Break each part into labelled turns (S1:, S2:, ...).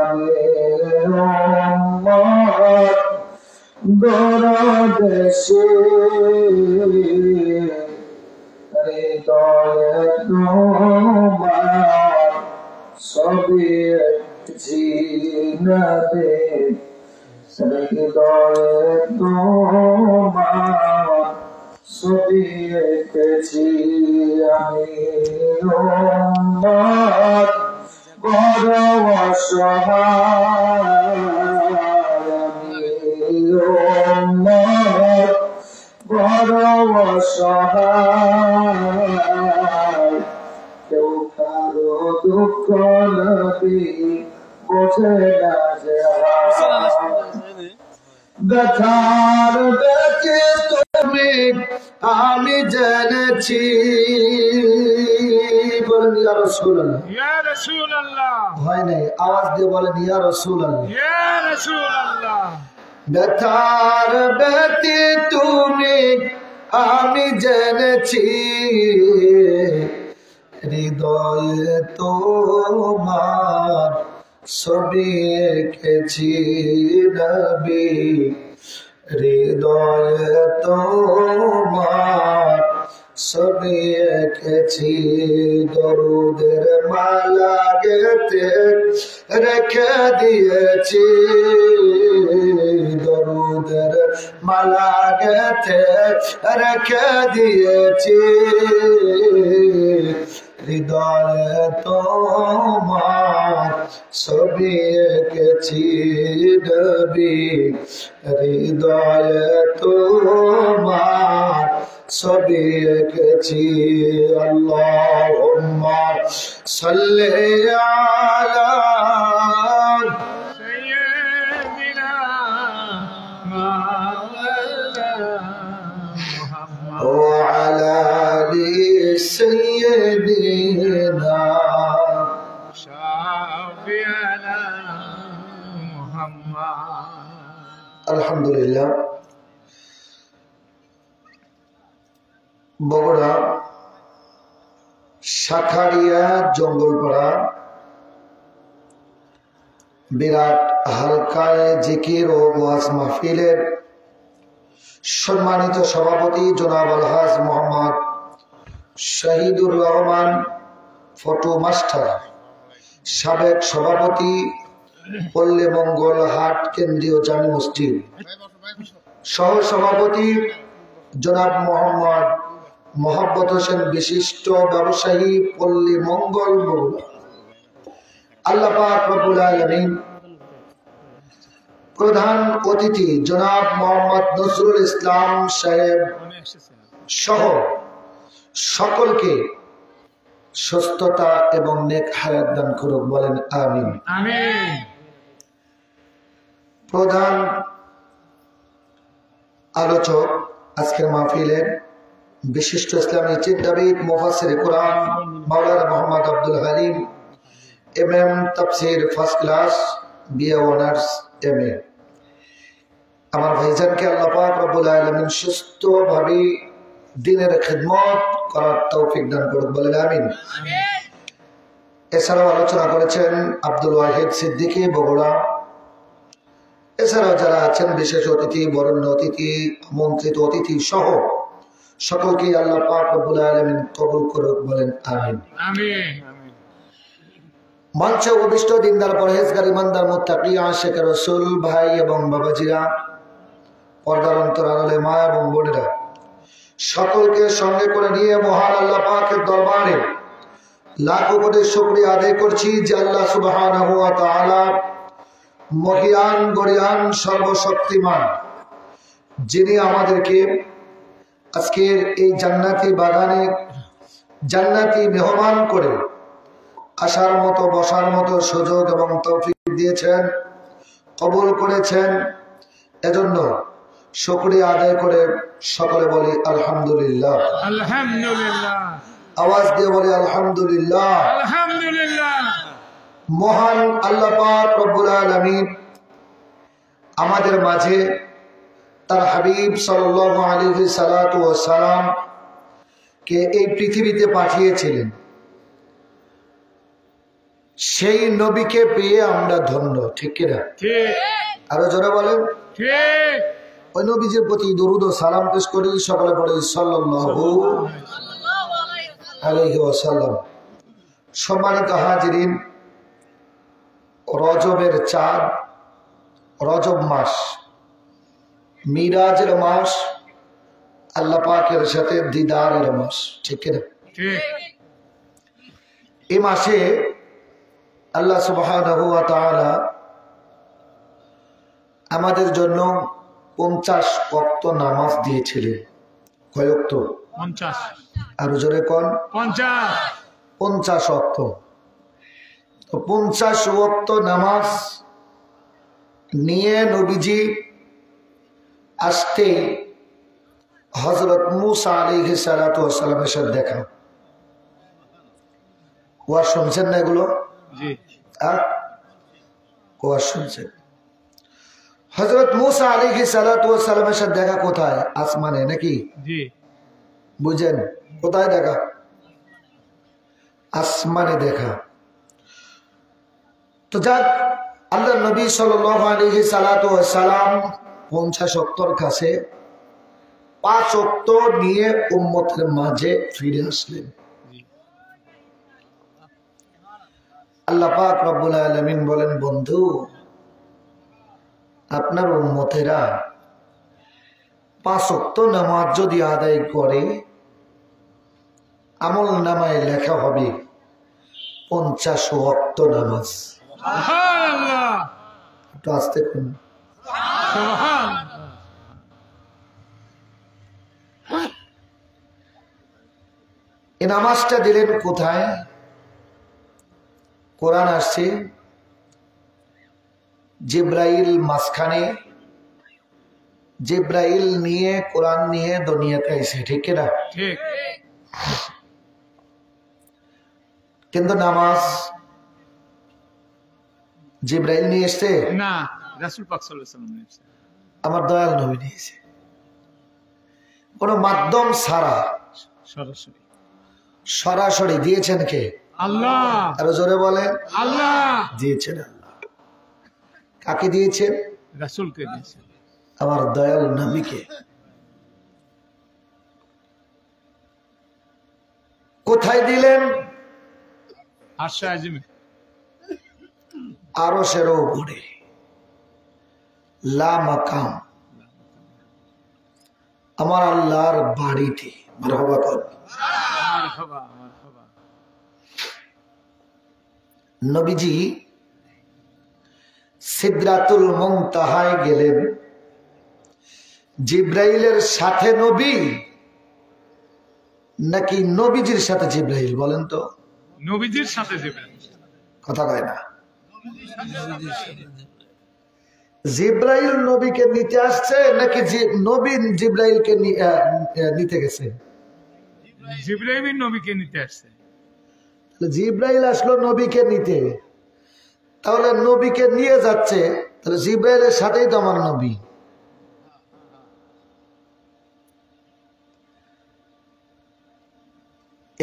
S1: আমি উম্মত দরদেশে হৃদয়ে তোমার ছবি জিনাবে হৃদয়ে তোমার ছবি এঁকেছি আমি উম্মত বড় অসহায় আমি উম্মত বড় অসহায় কেউ কারো দুঃখ নবী বোঝে না যে ব্যথার দেখে তুমি আমি জেনেছি বলেন ইয়া রাসূলুল্লাহ ইয়া রাসূলুল্লাহ হয় নাই আওয়াজ দিয়ে বলেন ইয়া রাসূলুল্লাহ ইয়া রাসূলুল্লাহ ব্যথার ব্যথি তুমি আমি জেনেছি হৃদয়ে তোমার ছবি এঁকেছি নবী হৃদয়ে তোমার ছবি এঁকেছি দরুদের মালা গেতে রেখে দিয়েছি দরুদের মালা গেতে রেখে দিয়েছি হৃদয়ে তোমার ছবি এঁকেছি নবী হৃদয়ে তোমার ছবি এঁকেছি আল্লাহুম্মা সাল্লি আলা সাইয়্যিদিনা মুহাম্মদ ওয়া আলা আলি সাইয়্যিদিনা শাফি'ানা মুহাম্মদ আলহামদুলিল্লাহ বগুড়া শাখারিয়া জঙ্গলপাড়া বিরাট হালকায় জিকির ও ওয়াজ মাহফিলের সম্মানিত সভাপতি জনাব আলহাজ মোহাম্মদ শহীদুর রহমান ফটো মাস্টার সাবেক সভাপতি পল্লী মঙ্গল হাট কেন্দ্রীয় জামি মসজিদ সহ সভাপতি জনাব মোহাম্মদ মোহাম্মদ হোসেন বিশিষ্ট ব্যবসায়ী পল্লী মঙ্গল বগুড়া আল্লাহ পাক রব্বুল আলামিন প্রধান অতিথি জনাব মোহাম্মদ নজরুল ইসলাম সাহেব সহ সকলকে সুস্থতা এবং নেক হায়াত দান করুক বলেন আমিন আমিন প্রধান আলোচক আজকের মাহফিলের বিশিষ্ট ইসলামী চিন্তাবিদ মুফাসসির কোরআন মাওলানা মোহাম্মদ আব্দুল হালিম এমএম তাফসীর first class BA honours MA আমার ভাইজানকে আল্লাহ পাক রব্বুল আলামিন সুস্থভাবে দ্বীনের খিদমত করার তৌফিক দান করুক বলেন আমিন এছাড়াও আলোচনা করেছেন আব্দুল ওয়াহিদ সিদ্দিকী বগুড়া এছাড়াও যারা আছেন বিশেষ অতিথি বরেণ্য অতিথি আমন্ত্রিত অতিথি সহ সকলকে আল্লাহ পাক রব্বুল আলামিন কবুল করুক বলেন আমিন আমিন মঞ্চে উপবিষ্ট দিনদার পরহেজগার ইমানদার মুত্তাকি আশিক রাসূল ভাই এবং বাবাজিরা পর্দার অন্তরালে মা এবং বোনেরা সকলকে সঙ্গে করে নিয়ে মহান আল্লাহ পাকের দরবারে লাখো কোটি শুকরিয়া আদায় করছি যে আল্লাহ সুবহানাহু ওয়া তাআলা মহিয়ান গরিয়ান সর্বশক্তিমান যিনি আমাদেরকে আজকের এই জান্নাতি বাগানে জান্নাতি মেহমান করে আসার মতো বসার মতো সুযোগ এবং তৌফিক দিয়েছেন কবুল করেছেন এজন্য শুকরিয়া আদায় করে সকলে বলি আলহামদুলিল্লাহ আলহামদুলিল্লাহ আওয়াজ দিয়ে বলি আলহামদুলিল্লাহ আলহামদুলিল্লাহ মহান আল্লাহ পাক রব্বুল আলামিন আমাদের মাঝে তার হাবিব সাল্লাল্লাহু আলাইহি সাল্লাতু ওয়াস সালাম কে এই পৃথিবীতে পাঠিয়েছিলেন সেই নবীকে পেয়ে আমরা ধন্য, ঠিক কিনা? আরো জোরে বলেন। ওই নবীজির প্রতি দরুদ ও সালাম পেশ করি, সকলে পড়ে সাল্লাল্লাহু আলাইহি ওয়াসাল্লাম। সম্মানিত হাজিরিন, রজবের চাঁদ, রজব মাস, মিরাজের মাস, আল্লাহ পাকের সাথে দিদারের মাস, ঠিক কিনা? এই মাসে আল্লাহ সুবহানাহু ওয়া তাআলা আমাদের জন্য 50 ওয়াক্ত নামাজ দিয়েছিলেন। কয় ওয়াক্ত?
S2: 50।
S1: আরো জোরে কোন? 50 ওয়াক্ত। তো 50 ওয়াক্ত নামাজ নিয়ে নবীজি আসতে হযরত মুসা আলাইহিস সালাতু ওয়াস সালামের সাথে দেখা। ওয়াজ শুনছেন না এগুলো?
S2: জি।
S1: ওয়াজ শুনছেন। হযরত মুসা আলাইহিস সালাতু ওয়াস সালামের সাথে দেখা কোথায়? আসমানে, নাকি?
S2: জি।
S1: বুঝেন কোথায় দেখা? আসমানে দেখা। তো যাক, আল্লাহ নবী সাল্লাল্লাহু আলাইহি সাল্লাতু ওয়াস সালাম 50 ওয়াক্তর কাছে 5 ওয়াক্ত নিয়ে উম্মতের মাঝে ফিরে আসলেন। আল্লাহ পাক রব্বুল আলামিন বলেন, বন্ধু, আপনার উম্মতেরা 5 ওয়াক্ত নামাজ যদি আদায় করে আমল নামায় লেখা হবে 50 ওয়াক্ত নামাজ।
S2: সুবহানাল্লাহ।
S1: একটু আস্তে করুন।
S2: সুবহানাল্লাহ।
S1: এই নামাজটা দিলেন কোথায়? কোরআন আসছে জিব্রাইল মাঝখানে, জিব্রাইল নিয়ে কোরআন নিয়ে দুনিয়াতে আইছে, ঠিক কিনা?
S2: ঠিক।
S1: কিন্তু নামাজ জিব্রাইল নিয়ে এসছে
S2: না, রাসূল পাক সাল্লাল্লাহু আলাইহি ওয়াসাল্লাম নিয়েছে।
S1: আমার দয়াল নবী নিয়েছে। কোন মাধ্যম ছাড়া
S2: সরাসরি
S1: সরাসরি দিয়েছেন কে?
S2: আল্লাহ।
S1: আরো জোরে বলেন।
S2: আল্লাহ
S1: দিয়েছেন আল্লাহ। কাকে দিয়েছেন?
S2: রাসূলকে দিয়েছে।
S1: আমার দয়াল নবীকে। কোথায় দিলেন?
S2: আরশে আজিমে।
S1: আরশের উপরে, লা মাকাম, আমার আল্লাহর বাড়িতে। মারহাবা কর।
S2: মারহাবা, মারহাবা।
S1: নবীজি সিদরাতুল মুনতাহায় গেলেন। জিব্রাইলের সাথে নবী নাকি নবীজির সাথে জিব্রাইল? বলেন তো।
S2: নবীজির সাথে জিব্রাইল।
S1: কথা কয় না। জিব্রাইল নবীকে নিতে আসছে নাকি নবী জিব্রাইলকে নিতে গেছে?
S2: জিব্রাইল নবীকে নিতে আসছে।
S1: জিব্রাইল আসলো নবীকে নিতে, তাহলে নবীকে নিয়ে যাচ্ছে, তাহলে জিব্রাইলের সাথেই তো আমার নবী।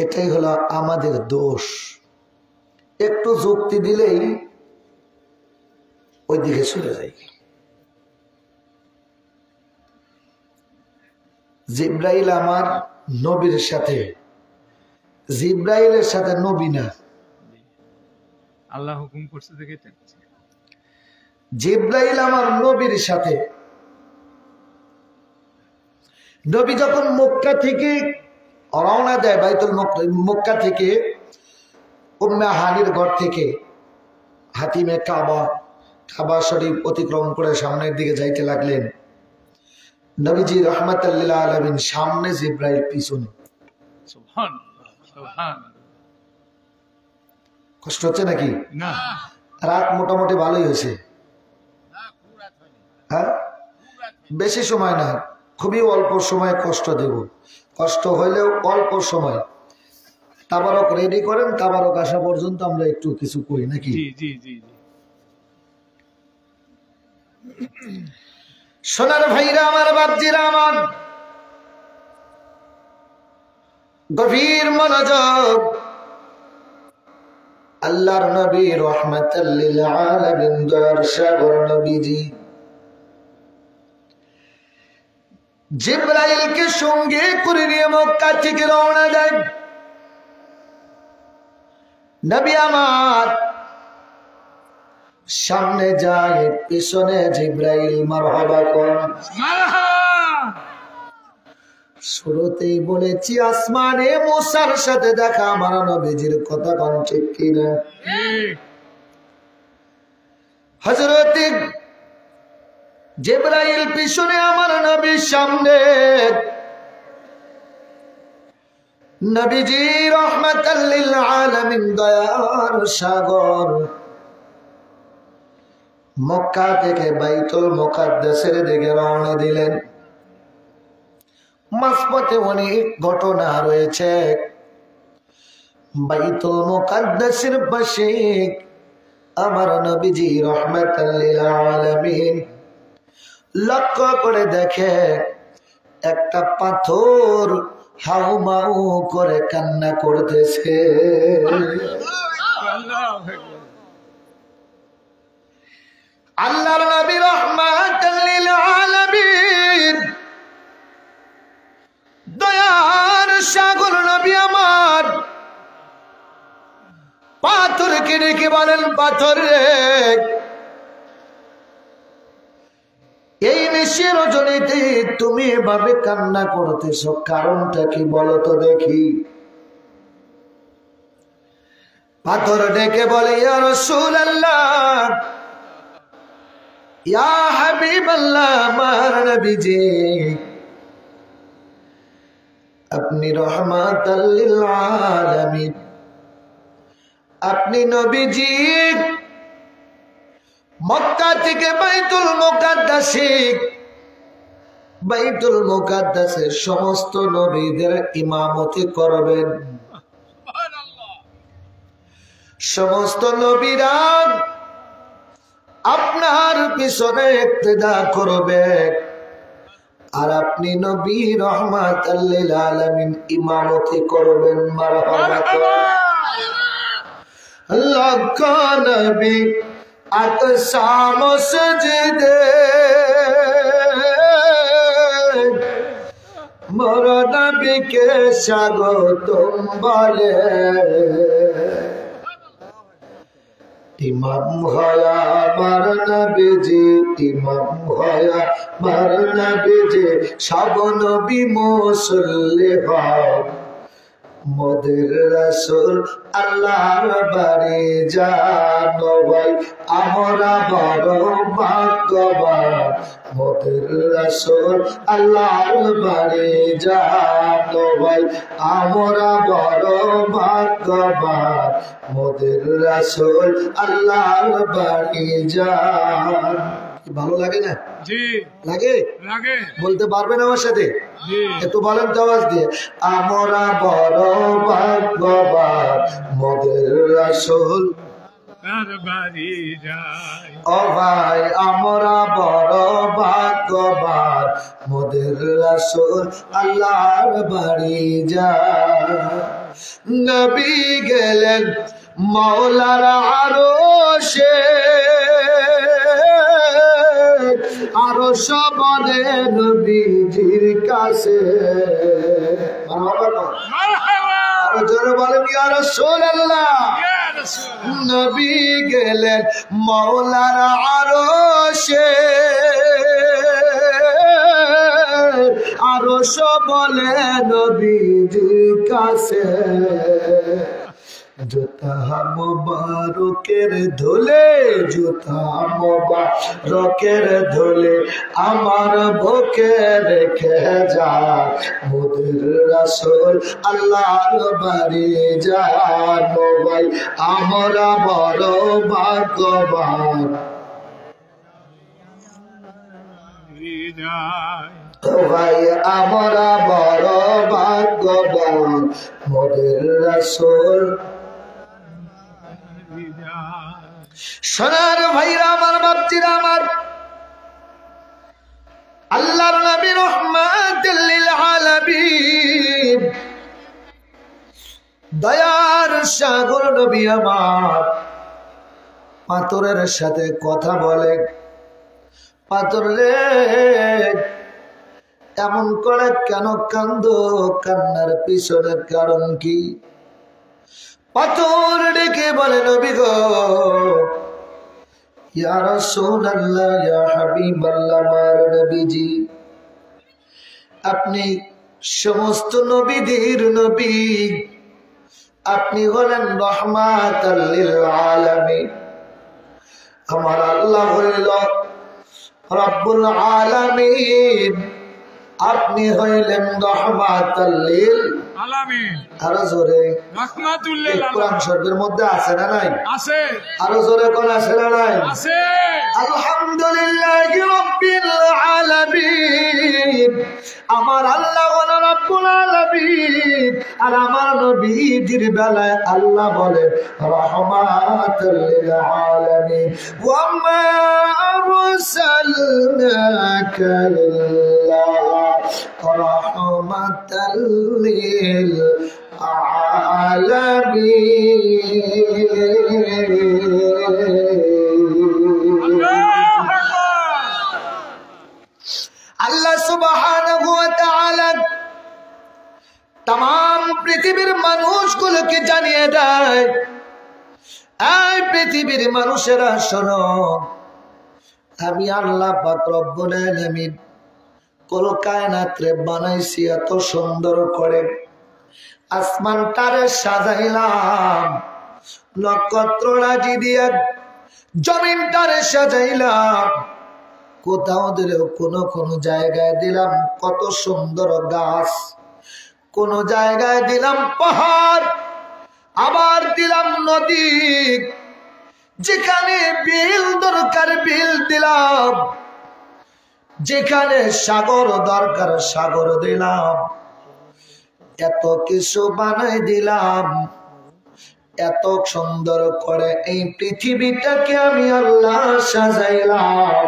S1: এটাই হলো আমাদের দোষ। একটু যুক্তি দিলেই ওই দিকে চলে যাই। জিব্রাইল আমার নবীর সাথে, জিব্রাইলের সাথে নবী না।
S2: আল্লাহ হুকুম করছে দেখে এটা।
S1: জিব্রাইল আমার নবীর সাথে। নবী যখন মক্কা থেকে রওনা দেয়, বাইতুল মক্কা থেকে, উম্মে হানির ঘর থেকে হাতিমে কাবা, কাবা শরীফ অতিক্রম করে সামনের দিকে যাইতে লাগলেন। নবীজি রাহমাতাল লিল আলামিন সামনে, জিব্রাইল পিছনে।
S2: সুবহানাল্লাহ, সুবহানাল্লাহ।
S1: কষ্ট হচ্ছে নাকি?
S2: না,
S1: রাত মোটামুটি ভালোই হয়েছে। হ্যাঁ, বেশি সময় না, খুবই অল্প সময় কষ্ট দেব। কষ্ট হইলেও অল্প সময়। তাবারক রেডি করেন, তাবারক আসা পর্যন্ত আমরা একটু কিছু করি নাকি?
S2: জি জি জি জি।
S1: সোনার ভাইরা আমার, বাপজিরা আমার, গভীর মনোযোগ। আল্লাহর নবী রাহমাতাল লিল আলামিন দয়ার সাগর নবীজি জিবরাইলকে সঙ্গে করে নিয়ে মক্কা থেকে রওনা দেন। নবী আমার সামনে যায়, পিছনে জিবরাইল মারহাবা করেন। শুরুতেই বলেছি আসমানে মুসার সাথে দেখা আমার নবীজির কথা কোন ঠিক কিনা? হযরত জিবরাইল পিছনে, আমার নবীর সামনে। নবীজি রাহমাতাল লিল আলামিন দয়ার সাগর মক্কা থেকে বাইতুল মুকাদ্দাসের দিকে রওনা দিলেন। মাঝপথে অনেক ঘটনা রয়েছে। বাইতুল মুকাদ্দাসের পাশে আমার নবীজি রাহমাতাল লিল আলামিন লক্ষ্য করে দেখে একটা পাথর হাউমাউ করে কান্না করতেছে। আল্লাহর নবী রাহমাতাল লিল আলামিন দয়ার সাগর নবী আমার পাথরকে ডেকে বলেন, পাথর রে, এই নিশির রজনীতে তুমি এভাবে কান্না করতেছ, কারণটা কি বলো তো দেখি। পাথর ডেকে বলে, ইয়া রাসূলুল্লাহ, ইয়া হাবিবাল্লাহ, আমার নবীজি আপনি রাহমাতাল লিল আলামিন, আপনি নবীজি মক্কা থেকে বাইতুল মুকাদ্দাসে সমস্ত নবীদের ইমামতি করবেন। সমস্ত নবীরা আপনার পিছনে ইক্তেদা করবে, আর আপনি নবী রাহমাতাল লিল আলামিন ইমামতি করবেন। মারহাবা। লক্ষ নবী আকসা মসজিদে মোর নবীকে স্বাগতম বলে। ইমাম হয়া আমার নবীজি, ইমাম হয়া আমার নবীজি, সব নবী মুসল্লি হও, মোদের রাসূল আল্লাহর বাড়ি জানো ভাই, আমরা বড় ভাগ্যবান, মোদের রাসূল আল্লাহর বাড়ি জানো ভাই, আমরা বড় ভাগ্যবান, মোদের রাসূল আল্লাহর বাড়ি যান। ভালো লাগে না? জি লাগে। লাগে বলতে পারবেন আমার সাথে? জি একটু বলেন তো আওয়াজ দিয়ে, আমরা বড় ভাগ্যবান, মোদের রাসূল বাড়ি যায়। ও ভাই আমরা বড় ভাগ্যবান, মোদের রাসূল আল্লাহর বাড়ি যায়। নবী গেলেন মাওলার আরশে, আরশ বলে নবীজির কাছে। আরো জোরে বলেন, ইয়া রাসূলুল্লাহ। নবী গেলেন মাওলার আরশে, আরশ বলে নবীজির কাছে। জুতা মুবারকের ধুলে, জুতা মুবারকের ধুলে আমার বুকে রেখে যা, মোদের রাসূল আল্লাহর বাড়ি জানো ভাই, আমরা বড় ভাগ্যবান। ভাই আমরা বড় ভাগ্যবান, মোদের রাসূল। সোনার ভাইরা আমার, বাপজিরা আমার, আল্লাহর নবী রাহমাতুল লিল আলামিন দয়ার সাগর নবী আমার পাথরের সাথে কথা বলে, পাথর রে এমন করে কেন কান্দো, কান্নার পিছনে কারণ কি? পাথর ডেকে বলে নবী গো, ইয়া রাসূলুল্লাহ, ইয়া হাবিবাল্লাহ, মার নবীজি, আপনি সমস্ত নবীদের নবী, আপনি হলেন রাহমাতাল লিল আলামিন। আমার আল্লাহ হইল রব্বুল আলামিন, আপনি হইলেন রাহমাতাল লিল আলামিন। আরো জোরে রাহমাতুল লিল আলামিন। কোরআন শরীফের মধ্যে আছে না নাই? আছে। আরো জোরে কোন আছে না নাই? আছে। আলহামদুলিল্লাহি রাব্বিল আলামিন। আমার আল্লাহ হলো রব্বুল আলামিন, আর আমার নবীর বেলায় আল্লাহ বলে রাহমাতুল লিল আলামিন। ওয়া মা আরসালনাকা ইল্লা রাহমাতাল লিল আলামিন। আল্লাহ সুবহানাহু ওয়া তাআলা तमाम পৃথিবীর মানুষগুলোকে জানিয়ে দেয়, এই পৃথিবীর মানুষেরা শোনো, আমি আল্লাহ পাক রব্বুল আলামিন কুল কায়নাতরে বানাইছি এত সুন্দর করে, আসমানটারে সাজাইলাম নক্ষত্ররাজি দিয়ে, জমিনটারে সাজাইলাম, কোথাও দিলেও কোন জায়গায় দিলাম কত সুন্দর গাছ, কোন জায়গায় দিলাম পাহাড়, আবার দিলাম নদী, যেখানে বিল দরকার বিল দিলাম, যেখানে সাগর দরকার সাগর দিলাম, এত কিছু বানাই দিলাম, এত সুন্দর করে এই পৃথিবীটাকে আমি আল্লাহ সাজাইলাম,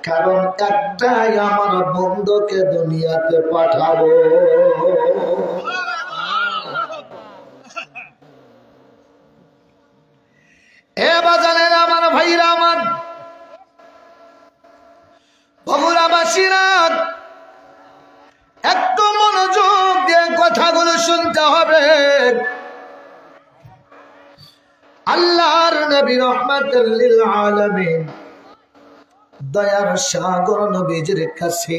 S1: কারণ একটাই, আমার বন্ধুকে দুনিয়াতে পাঠাবো। এ বাজানের আমার ভাইরা, আমার বগুড়াবাসীরা একটু মনোযোগ দিয়ে কথাগুলো শুনতে হবে। আল্লাহর নবী রাহমাতুল লিল আলামিন, দয়ার সাগর নবীজির কাছে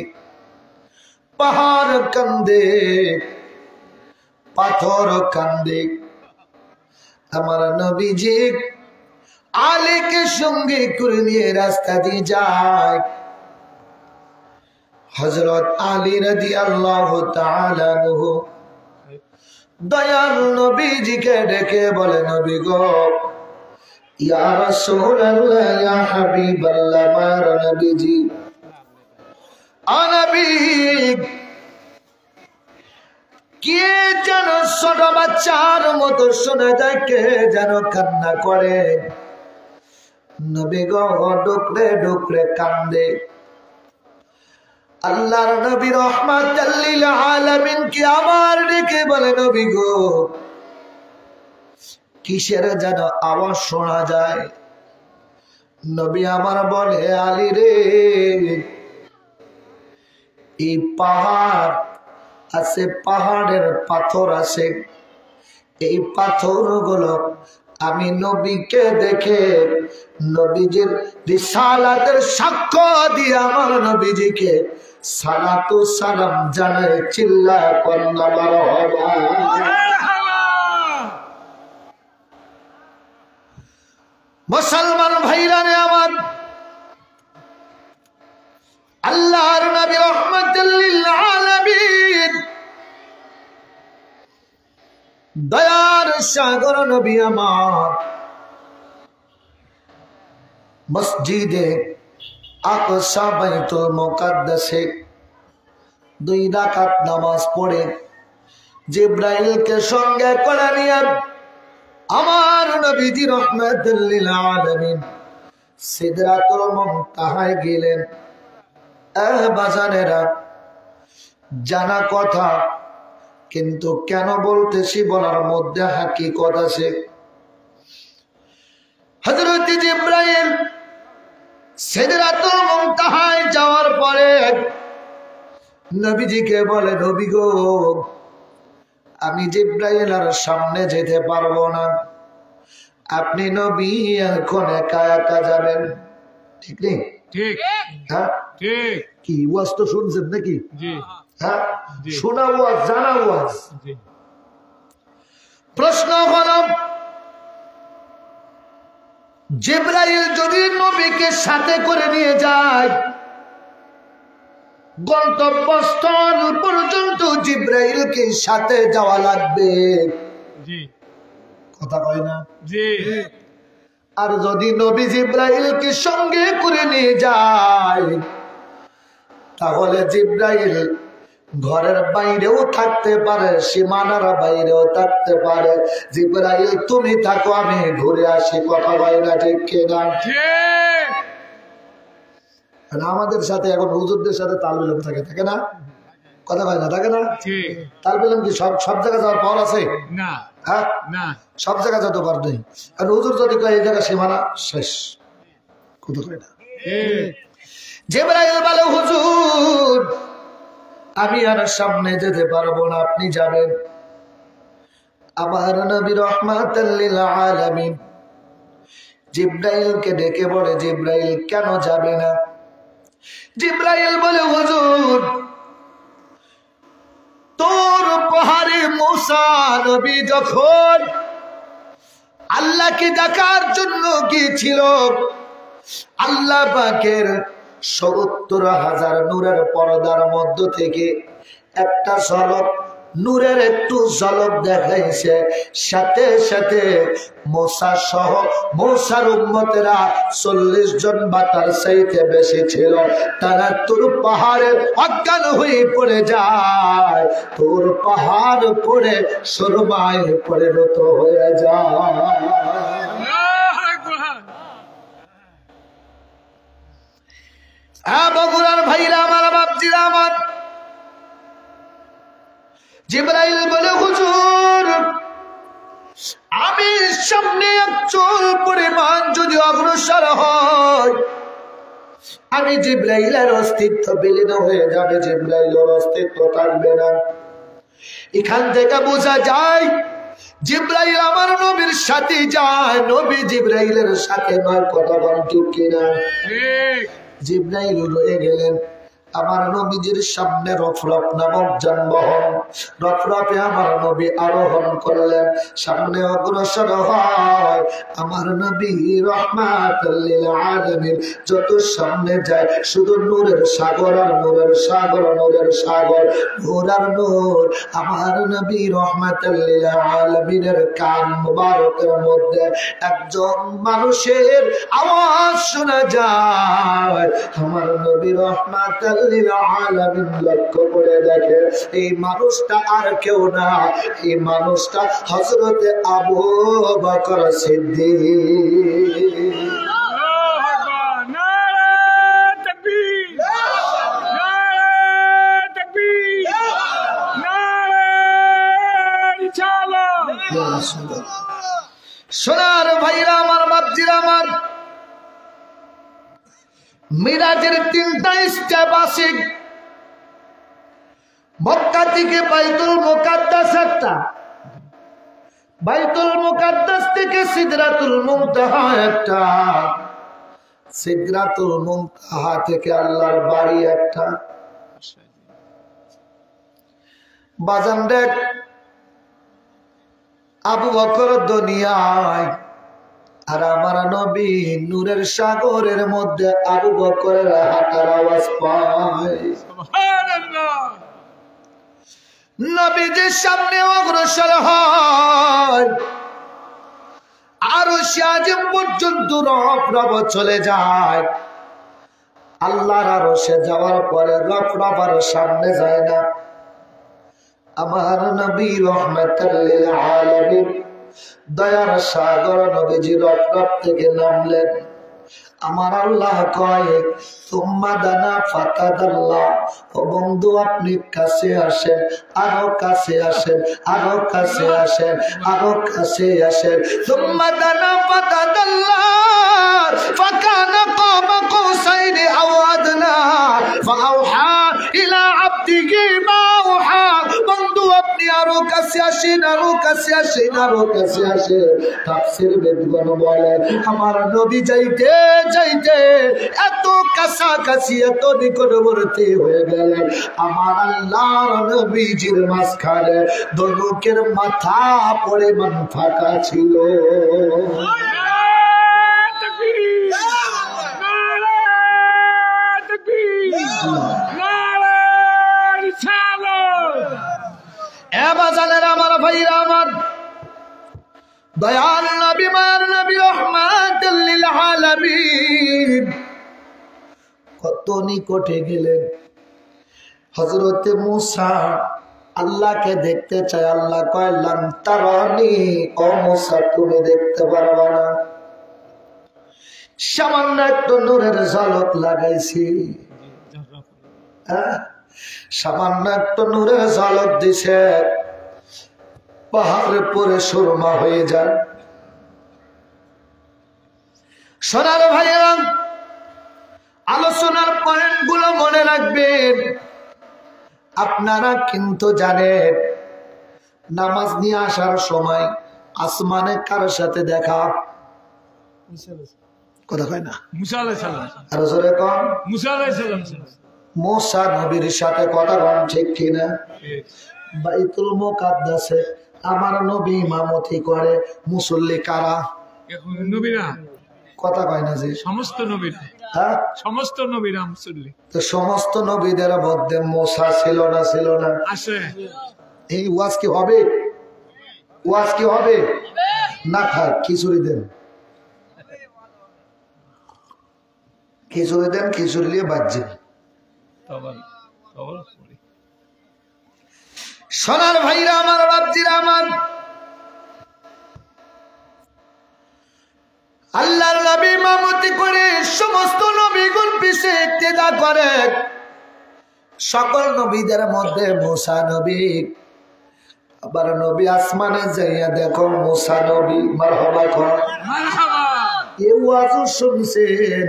S1: পাহাড় কান্দে, পাথর কান্দে, আমার নবীজি আলীকে সঙ্গে করে নিয়ে রাস্তা দিয়ে যায়। হযরত আলী রাদিয়াল্লাহু তাআলা আনহু দয়ার নবীজিকে ডেকে বলে, নবী গো, ইয়া রাসূলুল্লাহ, ইয়া হাবিবাল্লাহ, মার নবীজি, নবী, কে যেন ছোট বাচ্চার মতো শোনা যায়, কে যেন কান্না করে। নবী গো ডুকরে ডুকরে কান্দে। আল্লাহর নবী রাহমাতাল লিল আলামিন কে আমার ডেকে বলে, নবী গো, কিসের যেন আওয়াজ শোনা যায়। নবী আমার বলে, আলী রে, এই পাহাড় আছে, পাহাড়ের পাথর আছে, এই পাথরগুলো আমি নবীকে দেখে নবীজির রিসালাতের সাক্ষ্য দিয়ে আমার নবীজিকে সালাতু সালাম জানাই, চিল্লায় কন্যা মারহাবা। মুসলমান ভাইরা রে আমার, আল্লাহর নবী রাহমাতুল লিল আলামিন, দয়ার সাগর নবী আমার মসজিদে আকসা বাইতুল মুকাদ্দাসে 2 রাকাত নামাজ পড়ে জিবরাইলকে সঙ্গে করে নিয়ে আমার নবীজি রাহমাতুল লিল আলামিন সিদরাতুল মুনতাহায় গেলেন। বাজানেরা, জানা কথা, কিন্তু কেন বলতেছি বলার মধ্যে হাকিকত আছে। হযরত জিবরাইল সিদরাতুল মুনতাহায় যাওয়ার পরে নবীজিকে বলে, নবী গো, আমি জিবরাইলের সামনে যেতে পারবো না, আপনি নবী এখন একা একা যাবেন। ঠিক নেই?
S2: ঠিক।
S1: হ্যাঁ
S2: ঠিক।
S1: কি ওয়াজ তো শুনছেন নাকি?
S2: জি।
S1: হ্যাঁ,
S2: জি।
S1: শোনা ওয়াজ, জানা ওয়াজ।
S2: জি।
S1: প্রশ্ন হলো, জিবরাইল যদি নবীকে সাথে করে নিয়ে যায়, গন্তব্যস্থল পর্যন্ত জিবরাইলকে সাথে যাওয়া লাগবে।
S2: জি।
S1: কথা কয় না?
S2: জি।
S1: আর যদি নবী জিবরাইলকে সঙ্গে করে নিয়ে যায়, তাহলে জিবরাইল ঘরের বাইরেও থাকতে পারে, সীমানার বাইরেও থাকতে পারে। জিবরাইল তুমি থাকো, আমি ঘুরে আসি। কথা বলে না ঠিক কিনা? আমাদের সাথে এখন হুজুরদের সাথে তাল মিলাম থাকে না? কথা বলে না, থাকে না? তাল মিলাম কি সব সব জায়গায় যাওয়ার পাওয়ার আছে?
S2: না।
S1: হ্যাঁ,
S2: না,
S1: সব জায়গায় যেতে পার নেই। আর হুজুর যদি কয় এই জায়গা সীমানা শেষ, কথা কয় না। জিবরাইল বলে, হুজুর আমি আর সামনে যেতে পারবো না, আপনি যাবেন। আমার নবী রাহমাতাল লিল আলামিন জিবরাইলকে ডেকে বলে, জিবরাইল কেন যাবে না? জিবরাইল বলে, হুজুর তোর পাহাড়ে মুসা নবী যখন আল্লাহকে ডাকার জন্য গিয়েছিল, আল্লাহ পাকের ৭০,০০০ নূরের পর্দার মধ্য থেকে একটা ঝলক, নূরের একটু ঝলক দেখাইছে। সাথে সাথে মুসা সহ মুসার উম্মতেরা ৪০ জন বা তার চাইতে বেশি ছিল। তারা তোর পাহাড়ে অজ্ঞান হয়ে পড়ে যায়, তোর পাহাড় পড়ে সুরমায় পরিণত হয়ে যায়। বগুড়ার ভাইরা আমার, বাপজিরা আমার, জিবরাইল বলে, হুজুর আমি সামনে এক চুল পরিমাণ যদি অগ্রসর হয়, আমি জিবরাইলের অস্তিত্ব বিলীন হয়ে যাবে, জিবরাইলের অস্তিত্ব থাকবে না। এখান থেকে বোঝা যায় জিবরাইল আমার নবীর সাথে যায়, নবী জিবরাইলের সাথে নয়। কথা বল ঠিক কিনা? জিবরাইল রয়ে গেলেন আমার নবীজির সামনে রফরফ নামক যানবাহন। রফরফে আমার নবী আরোহণ করলেন, সামনে অগ্রসর হয়। আমার নবী রাহমাতুল লিল আলামিন যত সামনে যায় শুধু নূরের সাগর আর নূরের সাগর, নূরের সাগর, নূর আর নূর। আমার নবী রাহমাতুল লিল আলামিনের কান মুবারকের মধ্যে একজন মানুষের আওয়াজ শোনা যায়। আমার নবী রাহমাতুল লিল আলামিন লক্ষ্য করে দেখে এই মানুষটা আর কেউ না, এই মানুষটা হযরতে আবু বকর সিদ্দিক। সোনার ভাইরা আমার, বাপজিরা আমার, মিরাজের ৩টা স্টেপ আছে। মক্কা থেকে বাইতুল মুকাদ্দাস একটা, বাইতুল মুকাদ্দাস থেকে সিদরাতুল মুনতাহা একটা, সিদরাতুল মুনতাহা থেকে আল্লাহর বাড়ি একটা। বাজান দেখ, আবু বকর দুনিয়ায় আর আমার নবী নূরের সাগরের মধ্যে আবু বকরের হাঁটার আওয়াজ পায়। নবীজির সামনে অগ্রসর হয়, আরশে আজিম পর্যন্ত রফরফ চলে যায়। আল্লাহর আরশে যাওয়ার পরে রফরফ আর সামনে যায় না। আমার নবী রাহমাতুল লিল আলামিন দয়ার সাগর নবীজি রফরফ থেকে নামলেন। আমার আল্লাহ কয় সুম্মা দানা ফাতাদাল্লাহ, ও বন্ধু আপনি কাছে আসেন, আরো কাছে আসেন, আরো কাছে আসেন, আরো কাছে আসেন। সুম্মা দানা ফাতাদাল্লাহ ফাকানা কাবা কাউসাইনি আও আদনা ফাআওহা ইলা আবদিহি মা আওহা। বন্ধু আপনি আরো কাছে আসেন, আরো কাছে আসেন, আরো কাছে আসেন। তাফসীর বিদ্বান বলে আমার নবী যাইতে যাইতে এত কাছাকাছি, এত নিকটবর্তী হয়ে গেলেন, আমার আল্লাহর নবীজির মাঝখানে ধনুকের মাথা পরিমাণ ফাঁকা ছিল। আমার ভাইরা আমার, দয়াল নবী মার নবী রহমাতুল লিল আলামিন কত নিকটে গেলেন। হযরতে মূসা আল্লাহকে দেখতে চায়, আল্লাহ কয় লান তারানি, ও মূসা তুমি দেখতে পারবা না। সামান্য একটু নূরের ঝলক লাগাইছি, সামান্য একটু নূরের ঝলক দিছে, পাহাড়ে পরে সুরমা হয়ে যায়। সোনার ভাইয়েরা, আলোচনার পয়েন্ট গুলো মনে রাখবেন। আপনারা কিন্তু জানেন নামাজ নিয়ে আসার সময় আসমানে কার সাথে দেখা? কথা কয় না,
S2: মুসা আলাইহিস সালাম।
S1: আর জোরে কোন?
S2: মুসা আলাইহিস সালাম।
S1: মুসা নবীর সাথে কথা বলেন ঠিক কিনা? বাইতুল মুকাদ্দাসে আমার নবী ইমামতি করে, মুসল্লি কারা?
S2: নবীরা।
S1: কথা কয় না যে
S2: সমস্ত নবীরা,
S1: হ্যাঁ
S2: সমস্ত নবীরা মুসল্লি।
S1: তো সমস্ত নবীদের মধ্যে মুসা ছিল না? ছিল না?
S2: আসে।
S1: এই ওয়াজ কি হবে? ওয়াজ কি হবে না? খায় খিচুড়ি দেন, খিচুড়ি দেন, খিচুড়ি নিয়ে বাজছে। সোনার ভাইরা আমার, বাপজিরা আমার, আল্লাহর নবী ইমামতি করে, সমস্ত নবীগুণ পিছে ইক্তেদা করে। সকল নবীদের মধ্যে মুসা নবী। আবার নবী আসমানে যাইয়া দেখো মুসা নবী। মারহাবা কর,
S2: মারহাবা।
S1: এই ওয়াজও শুনছেন।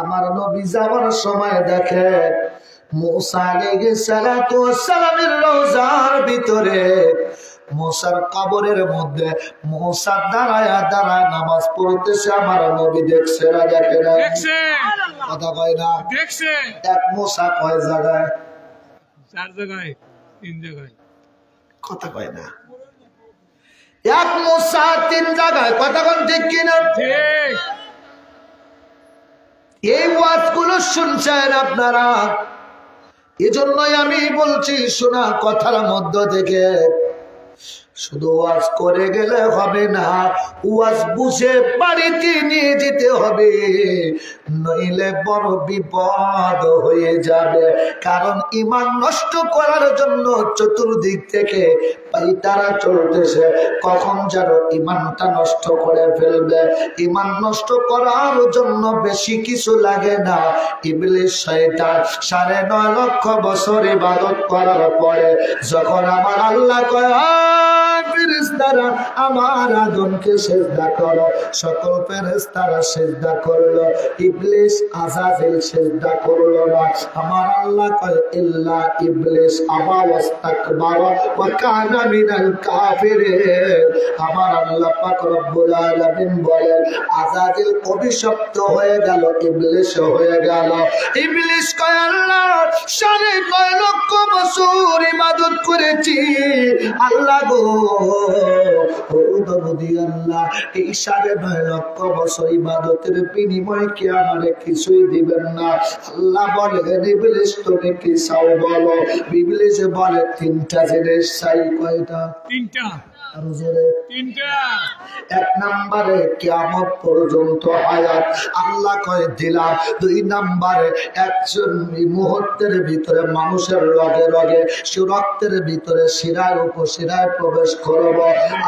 S1: আমার নবী যাওয়ার সময় দেখে মুসা আলাইহিস সালাতু ওয়াস সালামের রওজার ভিতরে, মুসার কবরের মধ্যে মুসা দাঁড়ায় দাঁড়ায় নামাজ পড়তেছে। আমার নবী দেখছে না? দেখে না? কথা কয় না?
S2: দেখছে।
S1: এক মুসা কয় জায়গায়?
S2: 4 জায়গায়, 3 জায়গায়।
S1: কথা কয় না? এক মুসা 3 জায়গায়। কথা কোন ঠিক কিনা?
S2: ঠিক।
S1: এই ওয়াজগুলো শুনছেন আপনারা, এজন্যই আমি বলছি শোনা কথার মধ্য থেকে শুধু ওয়াজ করে গেলে হবে না, ওয়াজ বুঝে বাড়িতে নিয়ে যেতে হবে, নইলে বড় বিপদ হয়ে যাবে। কারণ ঈমান নষ্ট করার জন্য চতুর্দিক থেকে পাইতারা চলতেছে, কখন যেন ঈমানটা নষ্ট করে ফেলবে। ঈমান নষ্ট করার জন্য বেশি কিছু লাগে না। ইবলিস শয়তান 9.5 লক্ষ বছর ইবাদত করার পরে যখন আমার আল্লাহ কয় ফেরেশতারা আমার আদমকে সিজদা করো, সকল ফেরেশতারা সিজদা করলো, ইবলিস আযাজিল সিজদা করলো না। আমার আল্লাহ কয় ইল্লা ইবলিস আবা ওয়াস্তাকবারা ওয়া কানা মিনাল কাফিরিন। আমার আল্লাহ পাক রব্বুল আলামিন বলেন আযাজিল অভিশপ্ত হয়ে গেল, ইবলিস হয়ে গেল। ইবলিস কয় আল্লাহ 9.5 লক্ষ বছর ইবাদত করেছি, আল্লাহ গো আল্লাহ এই 9.5 লক্ষ বছর ইবাদতের বিনিময়ে কি আমারে কিছুই দিবেন না? আল্লাহ বলেন ইবলিস তুমি কি চাও বলো? ইবলিস বলে 3টা জিনিস চাই। কয়টা?
S2: 3টা।
S1: আর জোরে
S2: তিনটা।
S1: এক নম্বরে কিয়ামত পর্যন্ত হায়াত আল্লাহ কয় দিলাম। দুই নম্বরে একজন মুহূর্তের ভিতরে মানুষের রগে রগে রক্তের ভিতরে শিরায় উপশিরায় প্রবেশ করব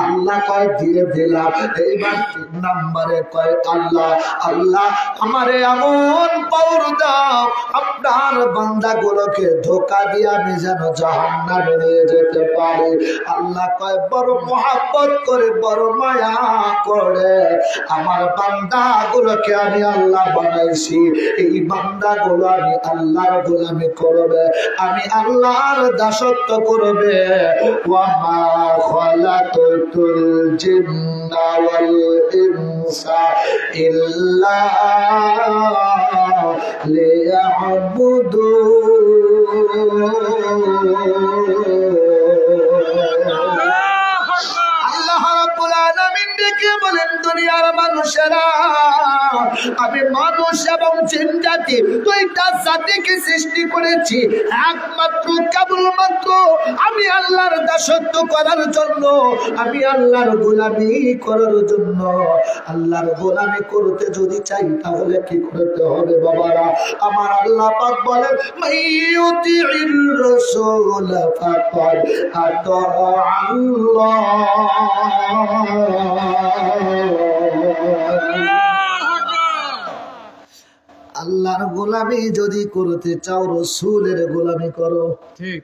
S1: আল্লাহ কয় দিয়ে দিলাম। এইবার তিন নম্বরে কয় আল্লাহ আল্লাহ আমারে এমন পাওয়ার দাও আপনার বান্দাগুলোকে ধোঁকা দিয়ে আমি যেন জাহান্নামে নিয়ে যেতে পারি। আল্লাহ কয় বড় মহব্বত করে বড় মায়া করে আমার বান্দাগুলোকে আমি আল্লাহ বানাইছি। এই বান্দাগুলো আমি আল্লাহর গোলামি করবে, আমি আল্লাহর দাসত্ব করবে। ওয়া মা খালাকাতুল জিন্না ওয়াল ইনসা ইল্লা বলেন দুনিয়ার মানুষেরা আমি মানুষ এবং জিন জাতি দুইটা জাতিকে সৃষ্টি করেছি একমাত্র কেবলমাত্র আমি আল্লাহর দাসত্ব করার জন্য, আমি আল্লাহর গোলামি করার জন্য। আল্লাহর গোলামি করতে যদি চাই তাহলে কি করতে হবে বাবারা? আমার আল্লাহ পাক বলেন মাইয়ুতির রাসূল ফাকাদ আতা আল্লাহ। আল্লাহর গোলামি যদি করতে চাও রাসূলের গোলামি করো।
S2: ঠিক।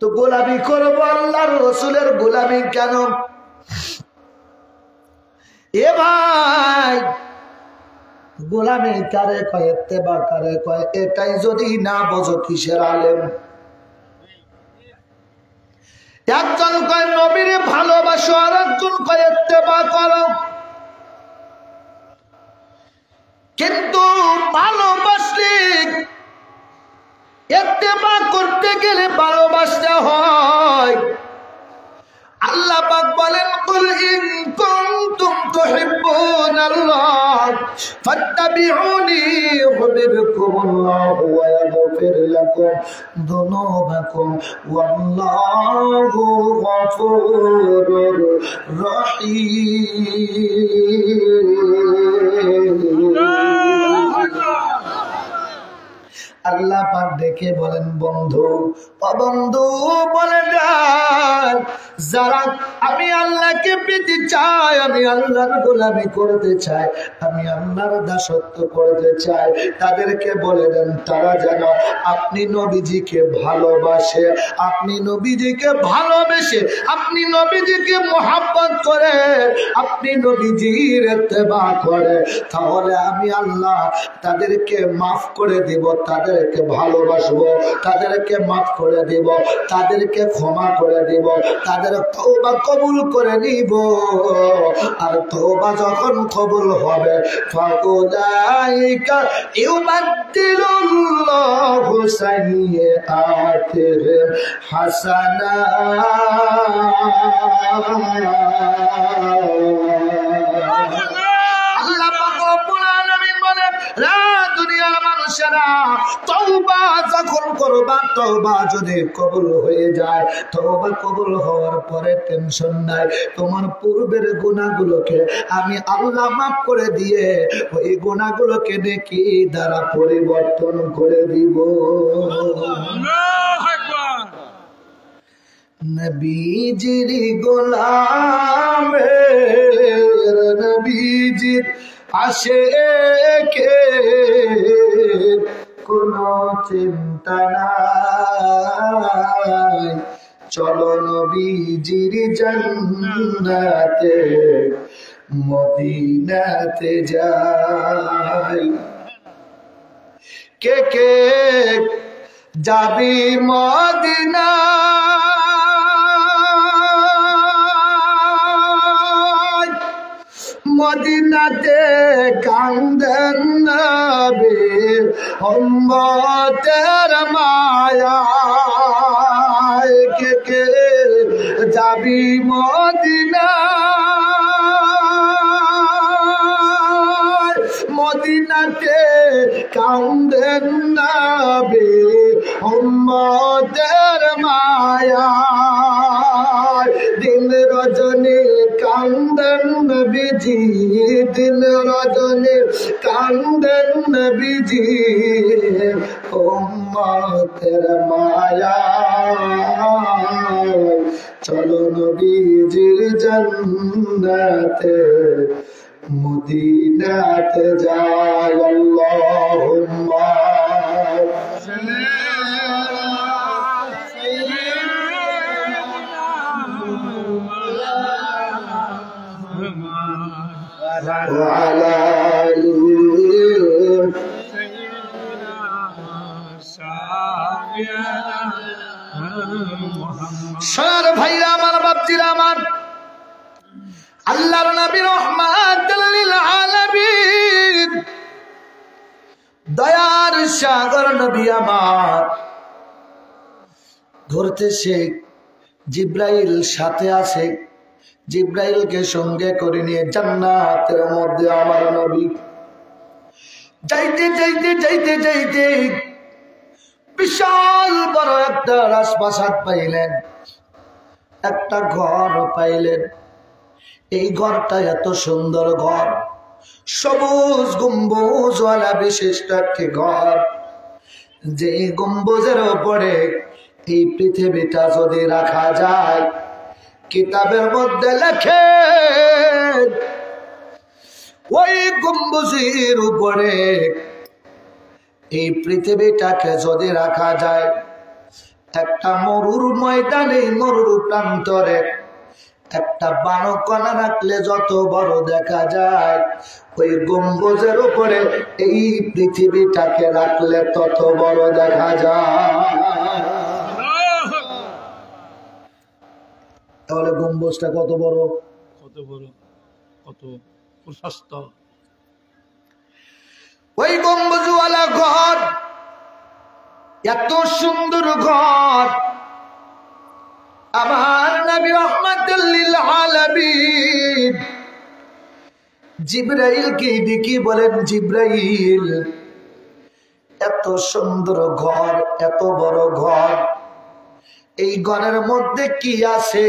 S1: তো গোলামি করবো আল্লাহর রাসূলের গোলামি কেন? এ ভাই গোলামি কারে কয়, ইত্তেবা কারে কয়, এটাই যদি না বোঝো কিসের আলেম? একজন কয় নবীর ভালোবাসো আর একজন কয় ইত্তেবা করো। কিন্তু ভালোবাসলে ইত্তেবা করতে গেলে ভালোবাসতে হয়। আল্লাহ পাক বলেন কুল ইন কুনতুম তুহিব্বুনাল্লাহ ফাত্তাবিউনি ইউহিব্বুকুমুল্লাহু ওয়া ইয়াগফির লাকুম যুনুবাকুম ওয়াল্লাহু গফুরুর রহিম। আল্লাহ পাক ডেকে বলেন বন্ধু বন্ধু বলে যারা আমি আল্লাহকে পেতে চাই, আমি আল্লাহর গোলামি করতে চাই, আমি আল্লাহর দাসত্ব করতে চাই, তাদেরকে বলে দেন তারা যেন আপনি নবীজিকে ভালোবাসে, আপনি নবীজিকে ভালোবেসে, আপনি নবীজিকে মোহাব্বত করে, আপনি নবীজির ইত্তেবা করে, তাহলে আমি আল্লাহ তাদেরকে মাফ করে দিব, তাদেরকে ভালোবাসবো, তাদেরকে মাফ করে দিব, তাদেরকে ক্ষমা করে দিব, তাদের তওবা কবুল করে নিব। আর তওবা যখন কবুল হবে ফাউলাইকা ইউবাদদিলুল্লাহু সাইয়্যাতিহিম হাসানাত। আল্লাহ পাক রব্বুল আলামিন বলেন লা দুনিয়ার মানুষেরা তওবা যখন করবা, তওবা যদি কবুল হয়ে যায়, তওবা কবুল হওয়ার পরে টেনশন নাই, তোমার পূর্বের গুনাহগুলোকে আমি আল্লাহ মাফ করে দিয়ে ওই গুনাহগুলোকে নেকি দ্বারা পরিবর্তন করে দিব।
S2: আল্লাহু আকবার।
S1: নবীজির গোলামের নবীজির আশিকে কোনো চিন্তা নাই, চলো নবীজির জান্নাতে মদিনাতে যাই। কে কে যাবি মদিনা, মদিনাতে কান্দেন নবী উম্মতের মায়ায়। কে কে যাবি মদিনা, মদিনাতে কান্দেন নবী উম্মতের মায়ায়। রজনী কান্দেন নবীজি, দিন রজনী কান্দেন নবীজি, উম্মতের মায়া চলো নবীজির জান্নাতে মদিনাতে যাই। আল্লাহুম্মা وعلى সার ভাইরা আমার, বাপজিরা আমার, আল্লাহর নবী রাহমাতুল লিল আলামিন, দয়ার সাগর নবী আমার, ধরতেছে জিব্রাইল সাথে আছে, জিব্রাইলকে সঙ্গে করে নিয়ে জান্নাতের মধ্যে আমার নবী যাইতে যাইতে যাইতে যাইতে বিশাল বড় একটা রাজপ্রাসাদ পাইলেন, একটা ঘর পাইলেন। এই ঘরটা এত সুন্দর ঘর, সবুজ গম্বুজওয়ালা বিশিষ্ট একটি ঘর, যে গম্বুজের উপরে এই পৃথিবীটা যদি রাখা যায়, কিতাবের মধ্যে লেখে ওই গম্বুজের উপরে এই পৃথিবীটাকে যদি রাখা যায়, একটা মরুর ময়দানে, মরুর প্রান্তরে একটা বানকণা রাখলে যত বড় দেখা যায়, ওই গম্বুজের উপরে এই পৃথিবীটাকে রাখলে তত বড় দেখা যায়। তাহলে গম্বুজটা কত বড়,
S2: কত বড়, কত প্রশস্ত।
S1: ওই গম্বুজওয়ালা ঘর, এত সুন্দর ঘর, আমার নবী রাহমাতুল লিল আলামিন জিবরাইলকে ডেকে বলেন, জিবরাইল, এত সুন্দর ঘর, এত বড় ঘর, এই ঘরের মধ্যে কি আছে?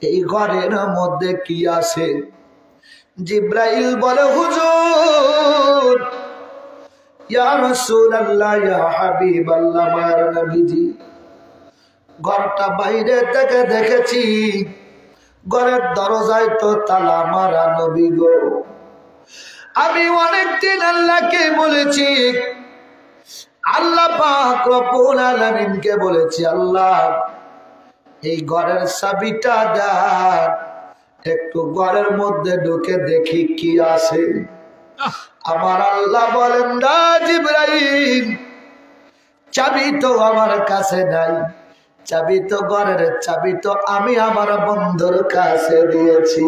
S1: এই ঘরের মধ্যে কি আছে? জিবরাইল বলে, হুজুর, ইয়া রাসূলুল্লাহ, ইয়া হাবিবাল্লাহ, মার নবীজি, ঘরটা বাইরে থেকে দেখেছি, ঘরের দরজায় তো তালা মারা। নবী গো, আমি অনেকদিন আল্লাহকে বলেছি, আল্লাহ পাক রব্বুল আলামিনকে বলেছি, আল্লাহ এই ঘরের চাবিটা দাও, একটু ঘরের মধ্যে ঢুকে দেখি কি আছে। আমার আল্লাহ বলেন, না জিবরাইল, চাবি তো আমার কাছে নাই, চাবি তো ঘরের চাবি তো আমি আমার বন্ধুর কাছে দিয়েছি।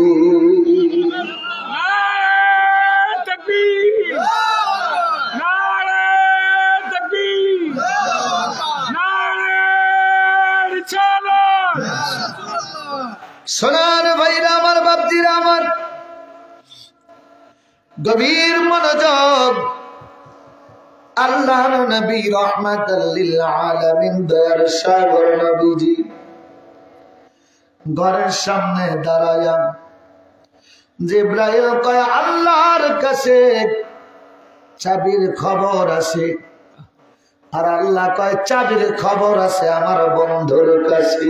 S1: সোনার ভাইরা আমার, বাপজিরা আমার, গভীর মনোযোগ। আল্লাহর নবী রাহমাতুল লিল আলামিন, দয়ার সাগর নবীজি ঘরের সামনে দাঁড়ায়া জিবরাইল কয়, আল্লাহর কাছে চাবির খবর আছে। আর আল্লাহ কয়, চাবির খবর আছে আমার বন্ধুর কাছে।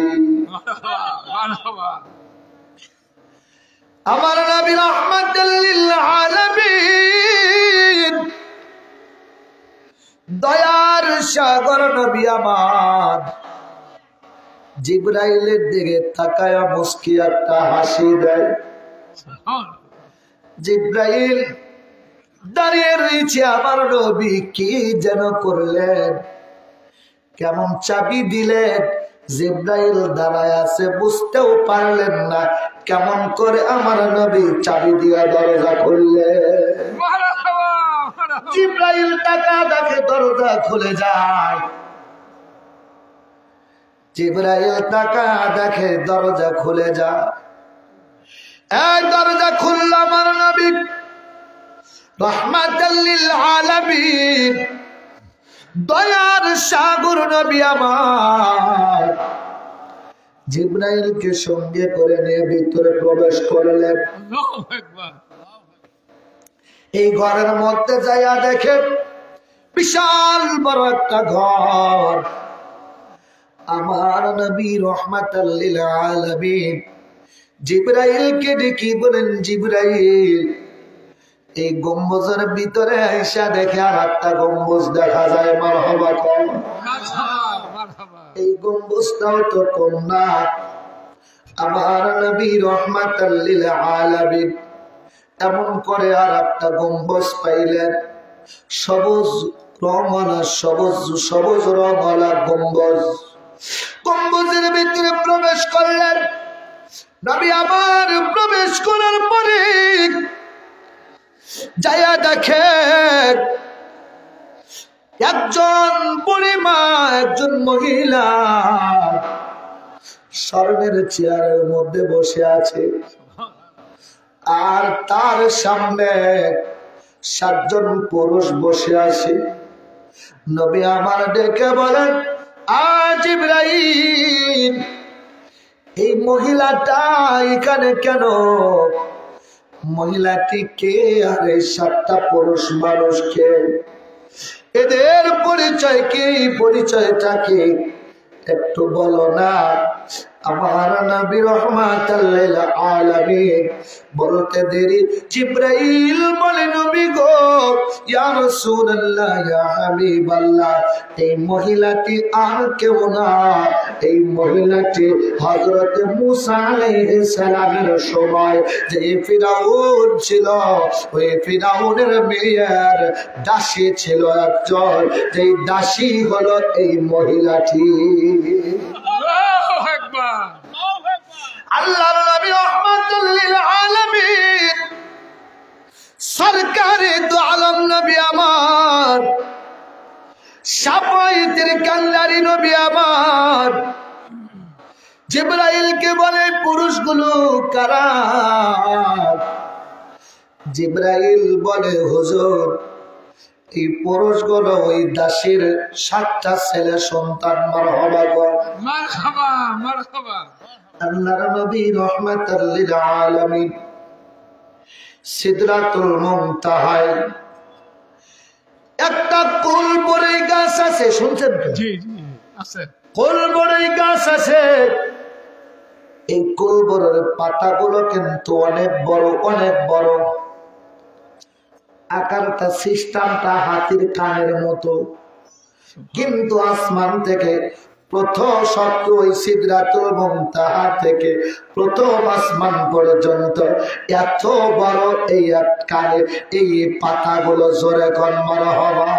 S1: আমার নবী রাহমাতুল লিল আলামিন, দয়ার সাগর নবী আমার, জিবরাইলের দিকে তাকায়া মুস্কি একটা হাসি দেয়। জিবরাইল দাঁড়িয়ে রয়েছে, আমার নবী কি যেন করলেন, কেমন চাবি দিলেন। জিবরাইল দাঁড়ায় আছে, বুঝতেও পারলেন না কেমন করে আমার নবী চাবি দিয়া দরজা খুললেন। জিবরাইল টাকা দেখে দরজা খুলে যায়, জিবরাইল টাকা দেখে দরজা খুলে যায়। এই দরজা খুলল আমার নবী রাহমাতুল লিল আলামিন, দয়ার সাগর নবী আমার, জিবরাইলকে সঙ্গে করে নিয়ে ভিতরে প্রবেশ করলেন।
S2: আল্লাহু আকবার।
S1: এই ঘরের মধ্যে যাইয়া দেখে বিশাল বড় একটা ঘর। আমার নবী রাহমাতাল লিল আলামিন জিবরাইলকে ডেকে বলেন, জিবরাইল, এই গম্বুজের ভিতরে আইসা দেখে আর একটা গম্বুজ দেখা যায়। মারহাবা কও।
S2: মারহাবা।
S1: এই গম্বুজটাও তো কম না। আমার নবী রাহমাতাল লিল আলামিন এমন করে আর একটা গম্বুজ পাইলেন, সবুজ রঙওয়ালা, সবুজ রঙওয়ালা গম্বুজ। গম্বুজের ভিতরে প্রবেশ করলেন। নবী আবার প্রবেশ করার পরে যায়া দেখে একজন বুড়িমা, একজন মহিলা স্বর্ণের চেয়ারের মধ্যে বসে আছে, আর তার সামনে 7 জন পুরুষ বসে আছে। নবী আমার ডেকে বলেন, জিবরাইল, এই মহিলাটা এখানে কেন? মহিলাটি কে আর এই 7টা পুরুষ মানুষকে? এদের পরিচয় কি? পরিচয়টা কি একটু বলো না। আমার নবী রাহমাতাল লিল আলামিন বলতে দেরি জিবরাইল বলে, নবী গো, ইয়া রাসূলুল্লাহ, ইয়া হাবিবাল্লাহ, এই মহিলাটি আর কেউ না, এই মহিলাটি হযরত মূসা আলাইহিস সালামের সময় যে ফিরাউন ছিল, ওই ফিরাউনের মেয়ের দাসী ছিল একজন, যেই দাসী হলো এই মহিলাটি। আল্লাহর নবী রাহমাতুল লিল আলামিন সরকারে দু আলম নবী আমার, শাফায়েতের কান্ডারি নবী আমার জিবরাইলকে বলে, পুরুষগুলো কারা? জিবরাইল বলে, হুজুর, এই পুরুষগুলো ওই দাসীর 7টা ছেলে সন্তান। মারহাবা গো।
S2: মারহাবা, মারহাবা।
S1: আল্লাহর নবী রাহমাতাল লিল আলামিন সিদরাতুল মুনতাহায় একটা কুলবরই গাছ আছে, শুনছেন?
S2: জি জি আছে।
S1: কুলবরই গাছ আছে। এই কুলবরের পাতাগুলো কিন্তু অনেক বড়, অনেক বড়। আকারটা, সিস্টেমটা হাতির কানের মতো। কিন্তু আসমান থেকে প্রথম শব্দ ওই সিদরাতুল মুনতাহা থেকে প্রথম আসমান পর্যন্ত এত বড় এই কানে এই পাতাগুলো। জোরে কোন মারহাবা।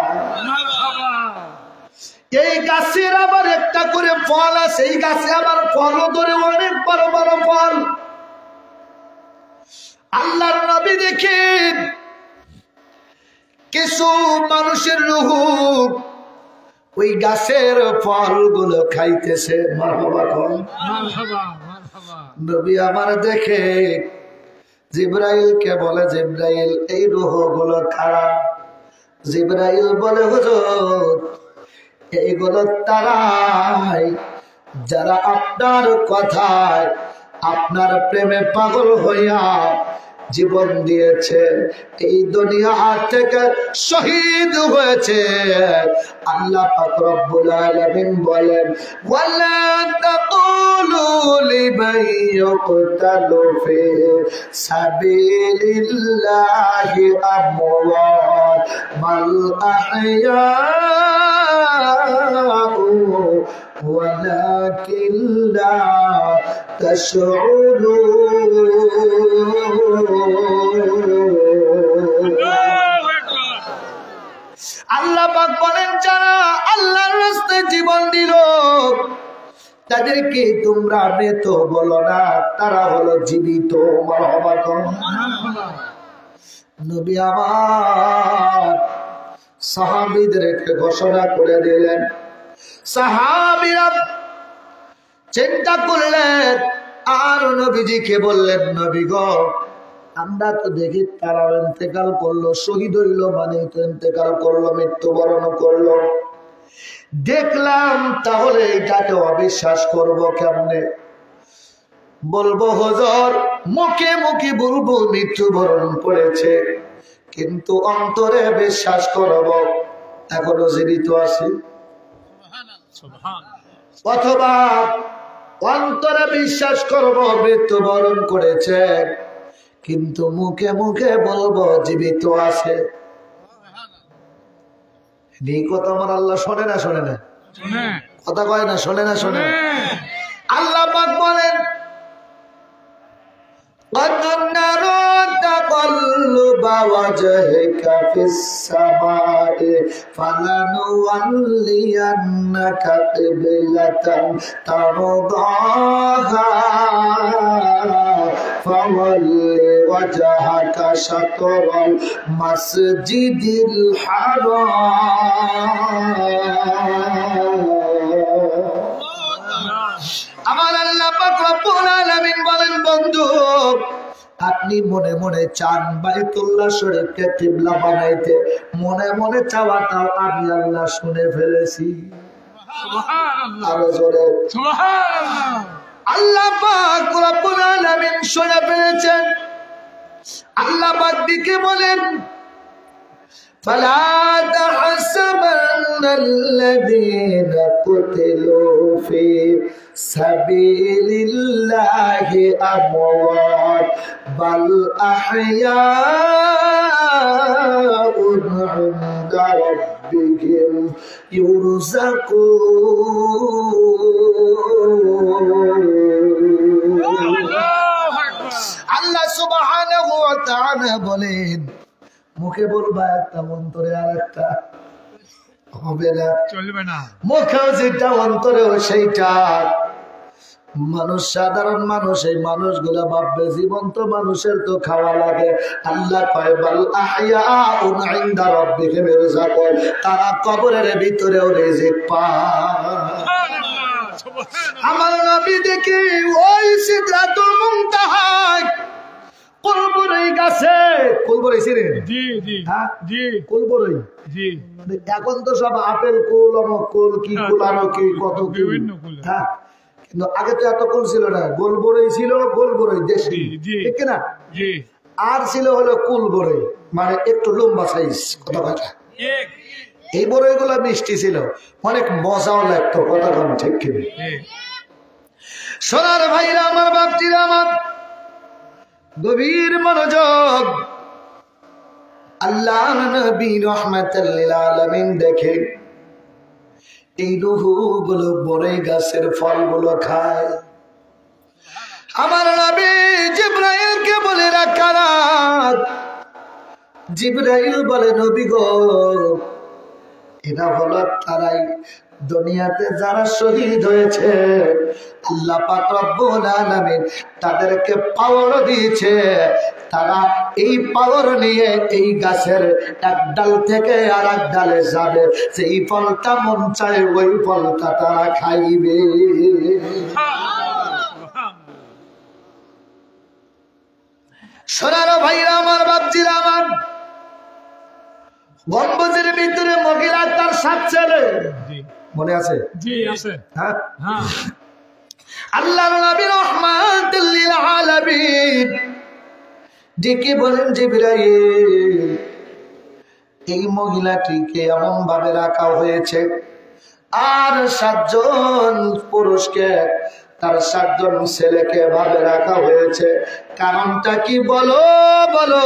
S1: এই গাছের আবার একটা করে ফল আছে, এই গাছে আবার ফলও ধরে, অনেক বড় বড় ফল। আল্লাহর নবী দেখেন কিছু মানুষের রূহ ওই গাছের ফলগুলো খাইতেছে। মারহাবা কোন।
S2: মারহাবা, মারহাবা।
S1: নবী আমার দেখে জিবরাইলকে বলে, জিবরাইল, এই রূহগুলো খারাপ। জিবরাইল বলে, হুজুর, এইগুলো তারাই যারা আপনার কথায়, আপনার প্রেমে পাগল হইয়া জীবন দিয়েছে, এই দুনিয়া থেকে শহীদ হয়েছে। আল্লাহ পাক রব্বুল আলামিন বলেন, ওয়ালা তাকুলু লিমান ইয়ুকতালু ফি সাবিলিল্লাহি আমওয়াত বাল আহইয়াউ ওয়ালাকিন লা আল্লাহ পাক বলেন, যারা আল্লাহর রাস্তায় জীবন দিল তাদেরকে তোমরা মৃত বলো না, তারা হলো জীবিত। মারহাবা কোন। নবী আমার সাহাবীদেরকে ঘোষণা করে দিলেন। সাহাবীরা চিন্তা করলেন, আর নবীজিকে বললেন, নবী গো, আমরা তো দেখি তারা ইন্তেকাল করলো, শহীদ হইল মানে তো ইন্তেকাল করলো, মৃত্যুবরণ করলো। দেখলাম তাহলে এটাকে অবিশ্বাস করবো কেমনে? বলবো হুজুর মুখে মুখে বলবো মৃত্যুবরণ করেছে, কিন্তু অন্তরে বিশ্বাস করব এখনো জীবিত আছে। অথবা অন্তরে বিশ্বাস করব মৃত্যুবরণ করেছে, কিন্তু মুখে মুখে বলবো জীবিত আছে। এই কথা আমার আল্লাহ শোনে না শোনে না? কথা কয় না, শোনে না শোনে না? আল্লাহ পাক বলেন قَدْ نَرَى تَقَلُّبَ وَجْهِكَ فِي السَّمَاءِ فَلَنُوَلِّيَنَّكَ قِبْلَةً تَرْضَاهَا فَوَلِّ وَجْهَكَ شَطْرَ الْمَسْجِدِ الْحَرَامِ। আমার আল্লাহ পাক রব্বুল আলামিন বলেন বন্ধু আপনি মনে মনে চান বাইতুল্লাহ শরীফকে কিবলা বানাইতে, মনে মনে চাওয়াটাও আমি আল্লাহ শুনে ফেলেছি। সুবহানাল্লাহ, আরো জোরে সুবহানাল্লাহ। আল্লাহ পাক রব্বুল আলামিন শুনে ফেলেছেন। আল্লাহ পাক দিকে বলেন فلا تحسبن الذين قتلوا في سبيل الله أموات بل أحياء عند ربهم يرزقون। আল্লাহ সুবহানাহু ওয়া তাআলা বলেন মুখে বলবা একটা অন্তরে আর একটা হবে না, চলবে না। মুখেও যেটা অন্তরেও সেইটা। মানুষ সাধারণ মানুষ, এই মানুষগুলা ভাববে জীবন্ত মানুষের তো খাওয়া লাগে। আল্লাহ কয় বাল আহইয়াউন ইনদা রাব্বিহিম ইরযাকুন, তারা কবরের ভিতরেও রিজিক পায়। আমার নবী দেখি ওই সিদরাতুল মুনতাহা কুলবরই গাছে, কুলবরই ছিলেন জি জি হ্যাঁ জি কুলবরই জি। এখন তো সব আপেল কুল অমক কুল কি কুল আরো কি কত বিভিন্ন কুল, হ্যাঁ কিন্তু আগে তো এত কুল ছিল না। গোলবরই ছিল, গোলবরই দেশি ঠিক না জি, আর ছিল হলো কুলবরই মানে একটু লম্বা সাইজ। কথা কথা এই বড়ই গুলা মিষ্টি ছিল, অনেক মজাও লাগতো। কথা কম ঠিক কিনা? সোনার ভাইরা আমার, বাপজিরা আমার, গভীর মনোযোগ। আল্লাহ নবী রাহমাতাল লিল আলামিন দেখে এই রূহগুলো বড়ই গাছের ফলগুলো খায়। আমার নবী জিবরাইলকে বলে রাখারাত। জিবরাইল বলে নবী গো এরা হলো তারাই দুনিয়াতে যারা শহীদ হয়েছে, আল্লাহ পাক রব্বুল আলামিন তাদেরকে পাওয়ার দিয়েছে। তারা এই পাওয়ার নিয়ে এই গাছের এক ডাল থেকে আর এক ডালে যাবে, সেই ফলটা মন চায় ওই ফলটা তারা খাইবে। সোনার ভাইরা আমার, বাপজিরা আমার, গম্বুজের ভিতরে মহিলা তার 7 ছেলে মনে আছে জি আছে হ্যাঁ হ্যাঁ। আল্লাহর নবী রাহমাতুল লিল আলামিন ডেকে বলেন জিবরাইল এই মহিলাটিকে এমন ভাবে রাখা হয়েছে আর 7 জন পুরুষকে, তার 7 জন ছেলেকে ভাবে রাখা হয়েছে। কারণটা কি বলো বলো?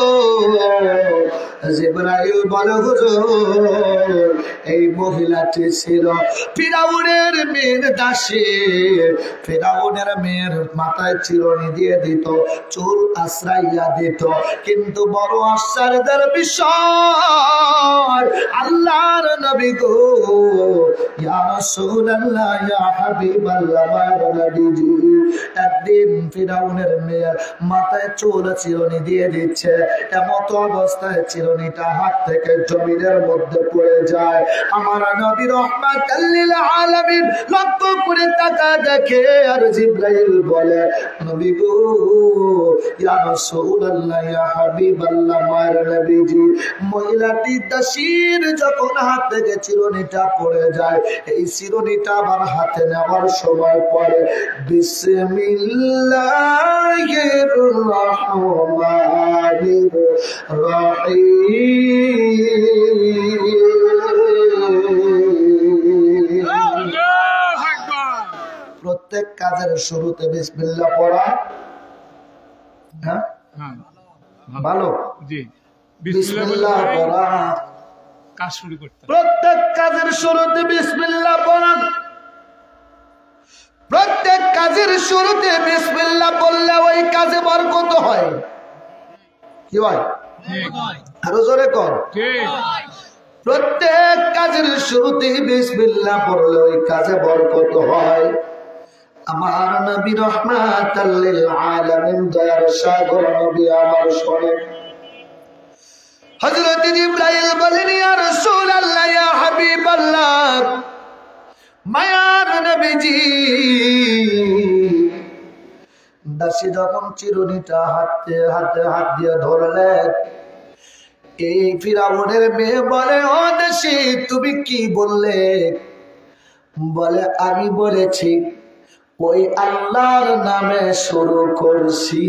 S1: জিবরাইল বলে হুজুর এই মহিলাটি ছিল ফিরাউনের মেয়ের দাসী। ফিরাউনের মেয়ের মাথায় চিরুনি দিয়ে দিত, চুল আশ্রাইয়া দিত। কিন্তু বড় আশ্চর্যের বিষয় আল্লাহর নবী গো ইয়া রাসূলুল্লাহ ইয়া হাবিবাল্লাহ মায়ের নবীজি, একদিন ফিরাউনের মেয়ের মাথায় চুল চিরুনি দিয়ে দিচ্ছে, এমত অবস্থায় চিরুনিটা হাত থেকে জমিনের মধ্যে পড়ে যায়। আমার নবী রাহমাতাল লিল আলামিন লক্ষ্য করে তাকায় দেখে আর জিবরাইল বলে নবী গো ইয়া রাসূলুল্লাহ ইয়া হাবিবাল্লাহ মায়ের নবীজি, মহিলাটি দাসীর যখন হাত থেকে চিরুনিটা পড়ে যায় এই চিরুনিটা আবার হাতে নেওয়ার সময় পরে বিসমিল্লাহির রহমানির রহিম। প্রত্যেক কাজের শুরুতে বিসমিল্লাহ পড়া হ্যাঁ ভালো,
S2: জি
S1: বিসমিল্লাহ পড়া
S2: কাজ শুরু করতে।
S1: প্রত্যেক কাজের শুরুতে বিসমিল্লাহ পড়া, প্রত্যেক কাজের শুরুতে বিসমিল্লাহ বললে ওই কাজে বরকত হয়। কি হয়? আরো জোরে কর। প্রত্যেক কাজের শুরুতে বিসমিল্লাহ পড়লে ওই কাজে বরকত হয়। আমার নবী রাহমাতাল লিল আলামিন দয়ার সাগর নবী আমার শোনেন, হযরত জিবরাইল বলেন ইয়া রাসূলুল্লাহ ইয়া হাবিবাল্লাহ, মায়ার নবীজি দাসী যখন চিরুনিটা হাত দিয়ে ধরলেন, এই ফিরাউনের মেয়ে বলে ও দাসী তুমি কি বললে? বলে আমি বলেছি ওই আল্লাহর নামে শুরু করছি।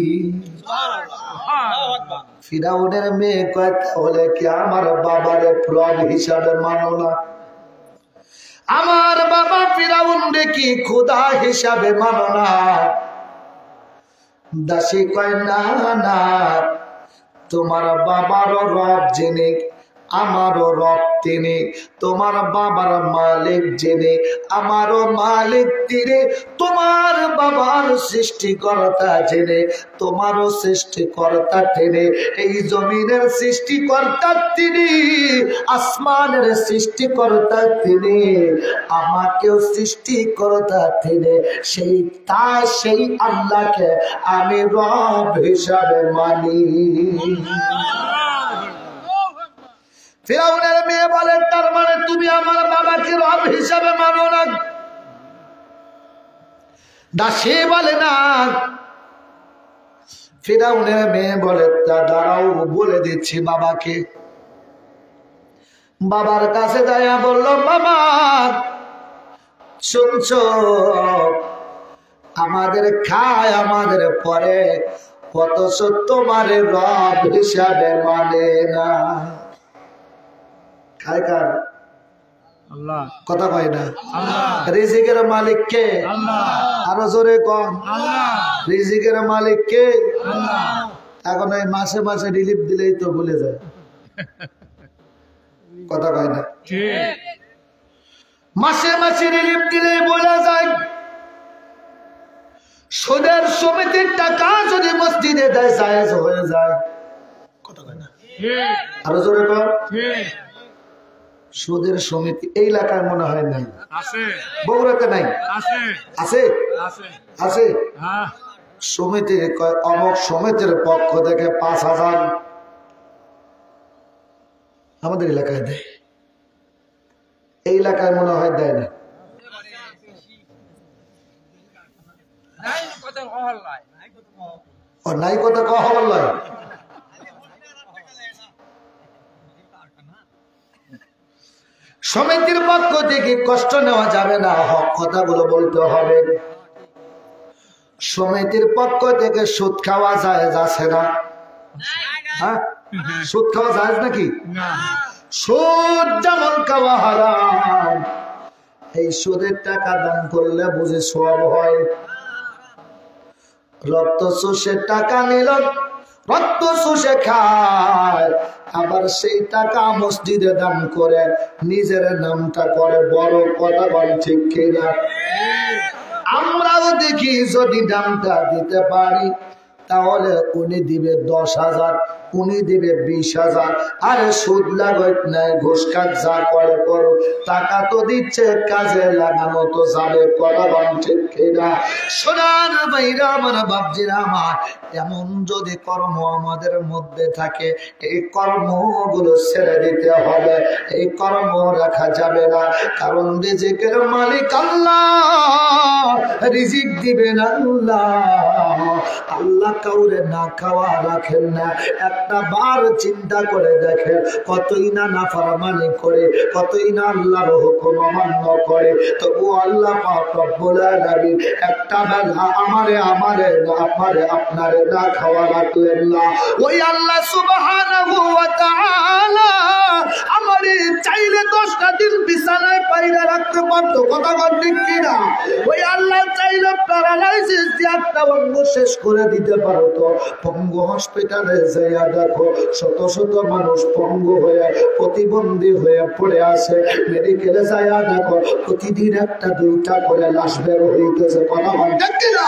S1: ফিরাউনের মেয়ে কয় তাহলে কি আমার বাবারে প্রভ হিসাবে মানো না? আমার বাবা ফিরাউন কি খোদা হিসাবে মানো না? দাসী কয় না না, তোমার বাবারও রব যিনি আমারও রব তিনি, তোমার বাবার মালিক যিনি আমারও মালিক তিনি, তোমার বাবার সৃষ্টিকর্তা যিনি তোমারও সৃষ্টিকর্তা তিনি, এই জমিনের সৃষ্টিকর্তা তিনি, আসমানের সৃষ্টিকর্তা তিনি, আমাকেও সৃষ্টিকর্তা তিনি, সেই আল্লাহকে আমি রব হিসাবে মানি। ফিরাউনের মেয়ে বলে তার মানে তুমি আমার বাবাকে রব হিসাবে মানো না? দাসী বলে না। ফিরাউনের মেয়ে বলে তা দাঁড়াও বলে দিচ্ছি বাবাকে। বাবার কাছে যাইয়া বলল বাবা শুনছো, আমাদের খায় আমাদের পরে, অথচ তোমার রব হিসাবে মানে না। খায় কার?
S2: আল্লাহ।
S1: কথা কয় না?
S2: আল্লাহ।
S1: রিজিকের মালিক কে?
S2: আল্লাহ।
S1: আরো জোরে কন।
S2: আল্লাহ।
S1: রিজিকের মালিক কে?
S2: আল্লাহ।
S1: এখন এই মাসে মাসে রিলিফ দিলেই তো ভুলে যায়। কথা কয় না?
S2: ঠিক।
S1: মাসে মাসে রিলিফ দিলেই ভুলে যায়। সুদের সমিতির টাকা যদি মসজিদে দেয় জায়েজ হয়ে যায়। কথা কয় না?
S2: ঠিক।
S1: আরো জোরে কন।
S2: ঠিক।
S1: সুদের সমিতি এই এলাকায় মনে হয় নাই,
S2: আছে।
S1: বগুড়াতে নাই?
S2: আছে।
S1: আছে?
S2: আছে।
S1: আছে?
S2: হ্যাঁ।
S1: সমিতি কয় অমুক সমিতির পক্ষ থেকে ৫,০০০ আমাদের এলাকায় দেয়, এই এলাকায় মনে হয় দেয় না। ও নাই কথা কওয়া হবার নয়। সমিতির পক্ষ থেকে কষ্ট নেওয়া যাবে না, হক কথাগুলো বলতে হবে। সমিতির পক্ষ থেকে সুদ খাওয়া জায়েজ আছে না? হ্যাঁ, সুদ খাওয়া জায়েজ নাকি?
S2: না।
S1: সুদ যেমন খাওয়া হারাম, এই সুদের টাকা দান করলে বুঝে সওয়াব হয়। রক্ত চুষে টাকা নিল, রক্ত চুষে খায়, আবার সেই টাকা মসজিদে দান করে নিজের নামটা করে বড়। কথা বল ঠিক কিনা? আমরাও দেখি যদি দামটা দিতে পারি তাহলে উনি দিবে 10,000, উনি দিবে 20,000। আরে সুদ লাগত নাই, ঘুষ কাজ যা করে করো, টাকা তো দিচ্ছে, কাজে লাগানো তো যাবে। কথা বল ঠিক কিনা? সোনার ভাইরা আমার, বাপজিরা আমার, এমন যদি কর্ম আমাদের মধ্যে থাকে, এই কর্মগুলো ছেড়ে দিতে হবে, এই কর্ম রাখা যাবে না। কারণ রিজিকের মালিক আল্লাহ, রিজিক দিবেন আল্লাহ। আল্লাহ কাউরে না খাওয়া রাখেন না। একটা বার চিন্তা করে দেখেন, কতই না নাফরমানি করে, কতই না আল্লাহর হুকুম অমান্য করে, তবু আল্লাহ পাক রব্বুল আলামিন একটা বেলা আমারে আপনারে না খাওয়া রাখলেন না। ওই আল্লাহ সুবহানাহু ওয়া তাআলা আমারে চাইলে 10টা দিন বিছানায় পাইরা রাখতে পারতো, কথা বল ঠিক কিনা? ওই আল্লাহ চাইলে প্যারালাইসিস দিয়ে একটা অঙ্গ শেষ করে দিতে পারতো। পঙ্গু হসপিটালে যাইয়া দেখো, শত শত মানুষ পঙ্গু হয়ে, প্রতিবন্ধী হয়ে পড়ে আছে। মেডিকেলে যাইয়া দেখো, প্রতিদিন একটা দুইটা করে লাশ বের হইতেছে, কথা বল ঠিক কিনা?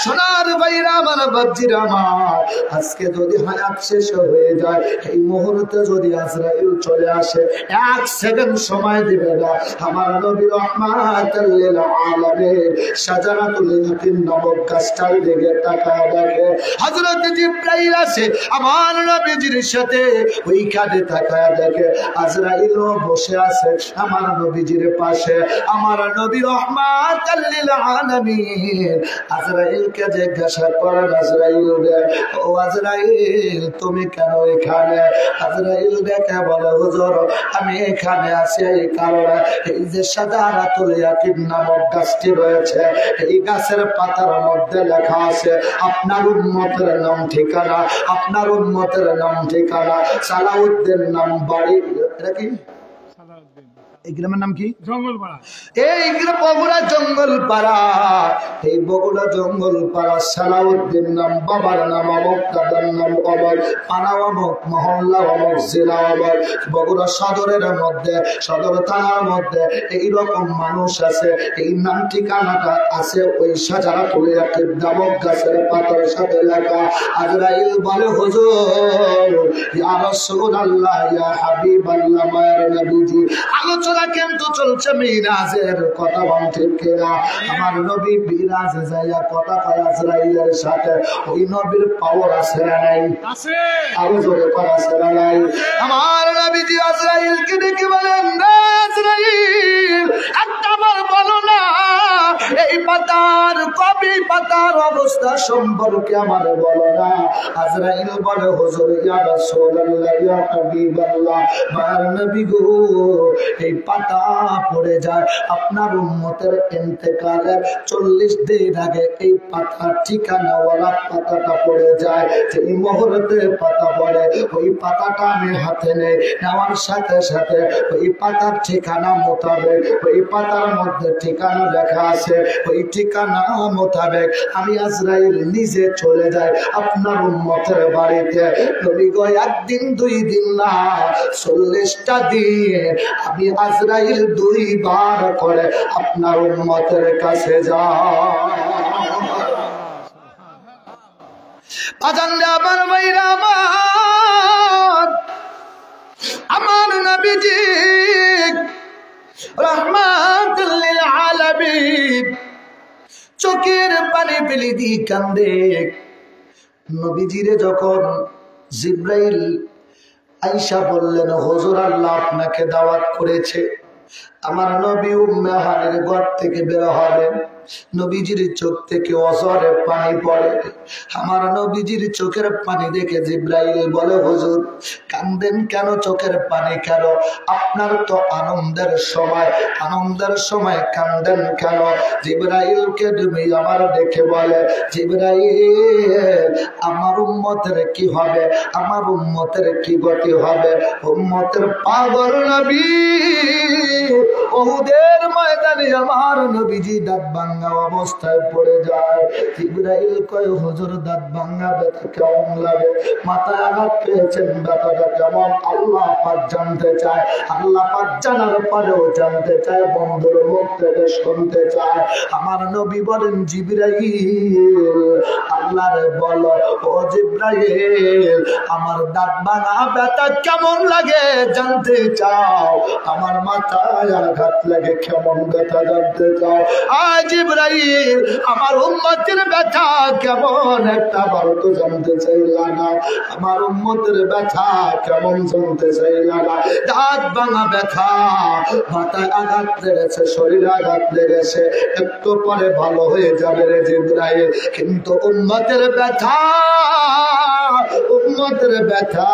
S1: সোনার ভাইরা আমার, বাপজিরা আমার, আজকে যদি হায়াত শেষ হয়ে যায়, এই মুহূর্তে যদি আজরাইল চলে আসে, 1 সেকেন্ড সময় দিবে না। আমার নবী রাহমাতুল লিল আলামিন শাজারাতুল ইয়াকিন নামক গাছটার দিকে তাকায় দেখে, হযরত জিবরাইল আসে আমার নবীজির সাথে, ওইখানে তাকায় দেখে আজরাইল বসে আছে আমার নবীজির পাশে। আমার নবী রাহমাতুল লিল আলামিন আজরাইলকে জিজ্ঞাসা করেন, আজরাইল রে, ও আজরাইল তুমি কেন এখানে? আজরাইল ডেকে বলে, হুজুর আমি এখানে আছি এই কারণে, এই যে শাজারাতুল ইয়াকিন নামক গাছটি রয়েছে, এই গাছের পাতার মধ্যে লেখা আছে আপনার উম্মতের নাম ঠিকানা, আপনার উম্মতের নাম ঠিকানা, সালাউদ্দিন নাম, বাড়ি। এটা কি? এই গ্রামের নাম কি?
S2: জঙ্গলপাড়া।
S1: এই বগুড়া জঙ্গলপাড়া, এই বগুড়া জঙ্গলপাড়া। সালাউদ্দিন নাম, বাবার নাম অমক, দাদার নাম অমক, পাড়া অমক, মহল্লা অমক, জেলা অমক। বগুড়া সদরের মধ্যে, সদর থানার মধ্যে এইরকম মানুষ আছে, এই নাম ঠিকানাটা আছে ওই শাজারাতুল ইয়াকিন নামক গাছের পাতার সাথে লেখা। আজরাইল বলে, হুজুর, ইয়া রাসূলুল্লাহ, ইয়া হাবিবাল্লাহ, মায়ের নবীজি, আলোচনা কিন্তু চলছে মিরাজের, কথা বল ঠিক কিনা? আমার নবী মিরাজে যাইয়া কথা কয় আজরাইলের সাথে, ওই নবীর পাওয়ার আছে না নাই?
S2: আছে।
S1: আরো জোরে করা আছে না নাই? আমার নবীজি আজরাইলকে ডেকে বলেন, রে আজরাইল, একটা বার বলো না এই পাতার, কবি পাতার অবস্থা সম্পর্কে আমার বলো না। আজরাইল বলে, হুজুর, ইয়া রাসূলুল্লাহ, ইয়া হাবিবাল্লাহ, মায়ের নবী গো, এই পাতা পড়ে যায় আপনার উম্মতের ইন্তেকালের 40 দিন আগে, এই পাতার ঠিকানাওয়ালা পাতাটা পড়ে যায়। এই মুহূর্তে পাতা পড়ে, ওই পাতাটা আমি হাতে নেই, নেওয়ার সাথে সাথে ওই পাতার ঠিকানা মোতাবেক, ওই পাতার মধ্যে ঠিকানা লেখা আছে, ওই ঠিকানা মোতাবেক আমি আজরাইল নিজে চলে যাই আপনার উম্মতের বাড়িতে। নবী গো, 1 দিন 2 দিন না, 40টা দিন আমি আজরাইল 2 বার করে আপনার উম্মতের কাছে যাই। আজান আমার ভাইরা আমার, আমার নবীজি রাহমাতুল লিল আলামিন চোখের পানি ফেলে দিয়ে কান্দে। নবীজিরে যখন জিবরাইল আয়েশা বললেন, হুজুর, আল্লাহ আপনাকে দাওয়াত করেছে, আমার নবী উম্মে হানির ঘর থেকে বের হবেন, নবীজির চোখ থেকে অঝরে পানি পড়ে। আমার নবীজির চোখের পানি দেখে জিবরাইল বলে, হুজুর কাঁদেন কেন, চোখের পানি কেন? আপনার তো আনন্দের সময় কাঁদেন কেন? জিবরাইলকে তুমি আমার দেখে বলে, জিবরাইল, আমার উম্মতের কি হবে, আমার উম্মতের কি গতি হবে? উম্মতের পাগল নবী উহুদের ময়দানে আমার নবীজি দাঁত ভাঙা অবস্থায় পড়ে যায়। জিবরাইল কয়, হুজুর দাঁত ভাঙা ব্যথা কেমন লাগে? মাথায় আঘাত পেয়েছেন, ব্যথাটা কেমন? আল্লাহ পাক জানতে চায়। আল্লাহ পাক জানার পরেও জানতে চায়, বন্ধুর মুখ থেকে শুনতে চায়। আমার নবী বলেন, জিবরাইল, আল্লাহরে বলো, ও জিবরাইল আমার দাঁত ভাঙা ব্যথা কেমন লাগে জানতে চাও? আমার মাথায় আঘাত লাগে কেমন ব্যথা জানতে চাও? আয় জিবরাইল আমার উম্মতের ব্যথা কেমন একটা বার তো জানতে চাইলা না? আমার উম্মতের ব্যথা কেমন জানতে চাইলা না? দাঁত ভাঙা ব্যথা, মাথায় আঘাত লেগেছে, শরীরে আঘাত লেগেছে, একটু পরে ভালো হয়ে যাবে রে জিবরাইল, কিন্তু উম্মতের ব্যথা, উম্মতের ব্যথা,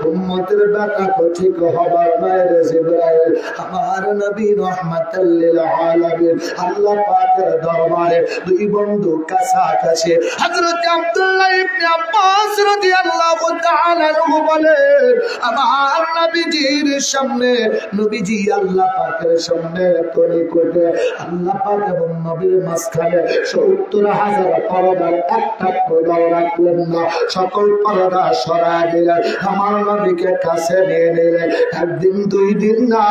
S1: উম্মতের ব্যথা তো ঠিক হবার নয় রে জিবরাইল। আমার নবী রাহমাতাল লিল আলামিন আল্লাহ পাকের দরবারে দুই বন্ধু কাছাকাছি। হযরত আব্দুল্লাহ ইবনে আব্বাস রাদিয়াল্লাহু তাআলা আনহু বলেন, আমার নবীজির সামনে, নবীজি আল্লাহ পাকের সামনে তৈরি করে আল্লাহ পাক এবং নবীর মাঝখানে ৭০,০০০ পর্দার একটা পর্দাও রাখলেন না, সকল পর্দা সরায় দিলেন, আমার নবীকে কাছে নিয়ে নিলেন। একদিন দুই দিন না,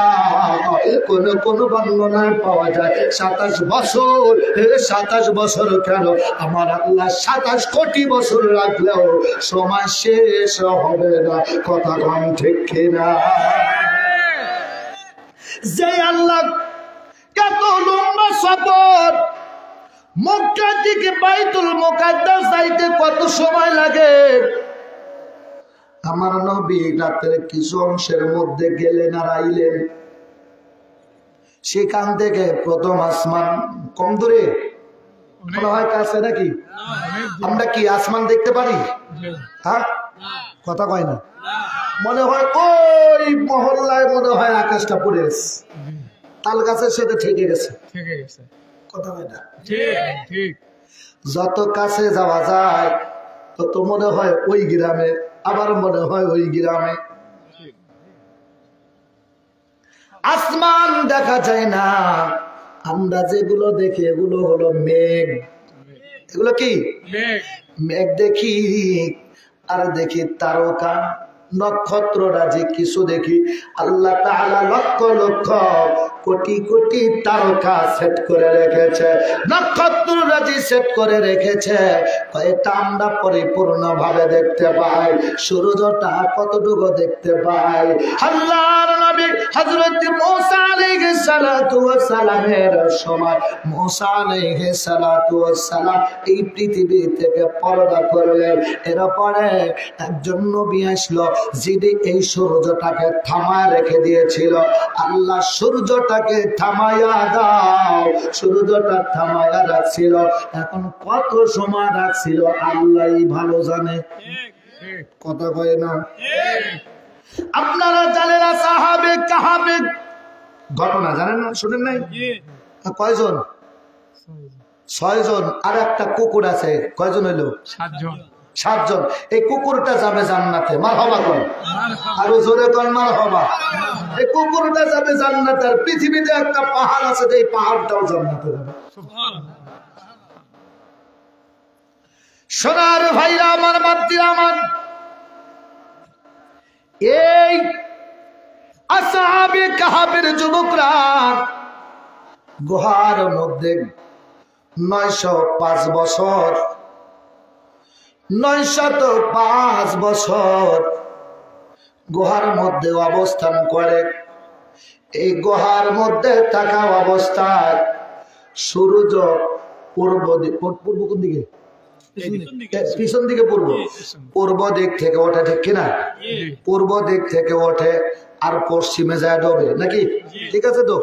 S1: কোন কোন বর্ণনায় পাওয়া যায় ২৭ বছর। ২৭ বছর কেন, আমার আল্লাহ ২৭ কোটি বছর রাখলেও সময় শেষ হবে না। কথা কম ঠিক কিনা? যে আল্লাহ কত লম্বা সফর, মক্কা থেকে বাইতুল মুকাদ্দাস যাইতে কত সময় লাগে, আমার নবী রাতের কিছু অংশের মধ্যে গেলেন আর আইলেন। সেখান থেকে প্রথম আসমান কম দূরে, মনে হয় কাছে নাকি? আমরা কি আসমান দেখতে পারি? হ্যাঁ, কথা কয় না। মনে হয় ওই মহল্লায় মনে হয় আকাশটা পড়ে গেছে, তাল গাছের সাথে ঠেকে গেছে। কথা কয় না? ঠিক। যত কাছে যাওয়া যায় তত মনে হয় ওই গ্রামে, আবার মনে হয় ওই গ্রামে। আসমান দেখা যায় না, আমরা যেগুলো দেখি এগুলো হলো মেঘ। এগুলো কি? মেঘ দেখি, আর দেখি তারকা নক্ষত্র রাজি কিছু দেখি। আল্লাহ তাআলা লক্ষ লক্ষ কোটি কোটি তারকা সেট করে রেখেছে, নক্ষত্র রাজি সেট করে রেখেছে। এটা আমরা পরিপূর্ণ ভাবে দেখতে পাই। সূর্যটা কতটুকু দেখতে পাই। আল্লাহর নবী হযরত মুসা আলাইহিস সালাতু ওয়াস সালামের সময়, মুসা আলাইহিস সালাতু ওয়াস সালাম এই পৃথিবী থেকে পরদা করলেন। এরপরে একজন নবী আসলো, যিনি এই সূর্যটাকে থামায় রেখে দিয়েছিল। আল্লাহ সূর্যটাকে থামায়া দাও, সূর্যটা থামায়া রাখছিল। এখন কত সময় রাখছিল আল্লাহই ভালো জানে। কথা কয় না? আপনারা জানেন না সাহাবে কাহাবে ঘটনা, জানেন না? শুনেন নাই? কয়জন? ৬ জন। আর একটা কুকুর আছে, কয়জন হইল? ৭ জন। ৭ জন। এই কুকুরটা যাবে জান্নাতে। মারহাবা কোন? আরো জোরে কোন মারহাবা। এই কুকুরটা যাবে জান্নাতে। আর পৃথিবীতে একটা পাহাড় আছে, এই পাহাড়টাও জান্নাতে যাবে। সোনার ভাইরা আমার, বাপজিরা আমার, এই আসহাবে কাহাবের যুবকরা গুহার মধ্যে ৯০৫ বছর, ৯০৫ বছর গুহার মধ্যে অবস্থান করে। এই গুহার মধ্যে থাকা অবস্থায় সূর্য পূর্ব দিক, পূর্ব কোন দিকে? পিছন দিকে পূর্ব, পূর্ব দিক থেকে ওঠে, ঠিক কিনা? পূর্ব দিক থেকে ওঠে আর পশ্চিমে যায় ডোবে, নাকি? ঠিক আছে তো?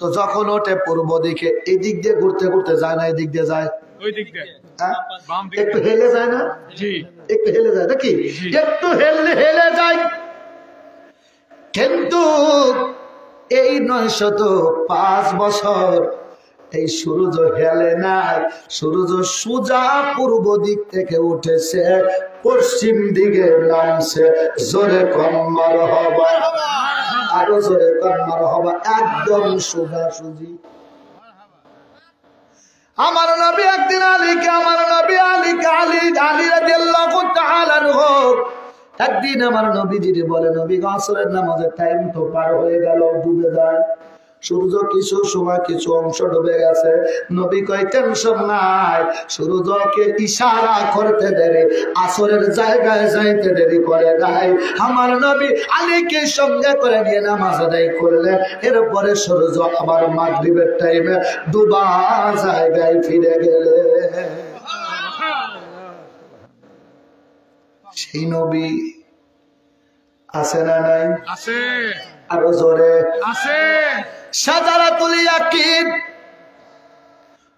S1: তো যখন ওঠে পূর্ব দিকে, এই দিক দিয়ে ঘুরতে ঘুরতে যায় না, এই দিক দিয়ে যায়, একটু হেলে যায় না? একটু হেলে যায় নাকি? একটু হেলে যায়। কিন্তু এই ৯০৫ বছর এই সূর্য হেলে নাই। সূর্য সোজা পূর্ব দিক থেকে উঠেছে, পশ্চিম দিকে নামছে। জোরে কম মারহাবা, আরো জোরে কম মারহাবা। একদম সোজা সুজি। আমার নবী একদিন আলীকে, আমার নবী আলীকে, আলী রাদিয়াল্লাহু তাআলা আনহু একদিন আমার নবীজিরে বলে, নবী আসরের নামাজের টাইম তো পার হয়ে গেল, ডুবে যায়। সূর্য কিছু সময় কিছু অংশ ডুবে গেছে। নবী কয় টেনশন নাই, সূর্যকে ইশারা করতে দেরি, আসরের জায়গায় যাইতে দেরি করে নাই। আমার নবী আলীকে সঙ্গে করে নিয়ে নামাজ আদায় করলেন। এরপরে সূর্য আবার মাগরিবের টাইমে ডুবা জায়গায় ফিরে গেলে। সেই নবী আছে না নাই?
S2: আছে,
S1: আরো জোরে
S2: আছে।
S1: শাজারাতুল ইয়াকিন,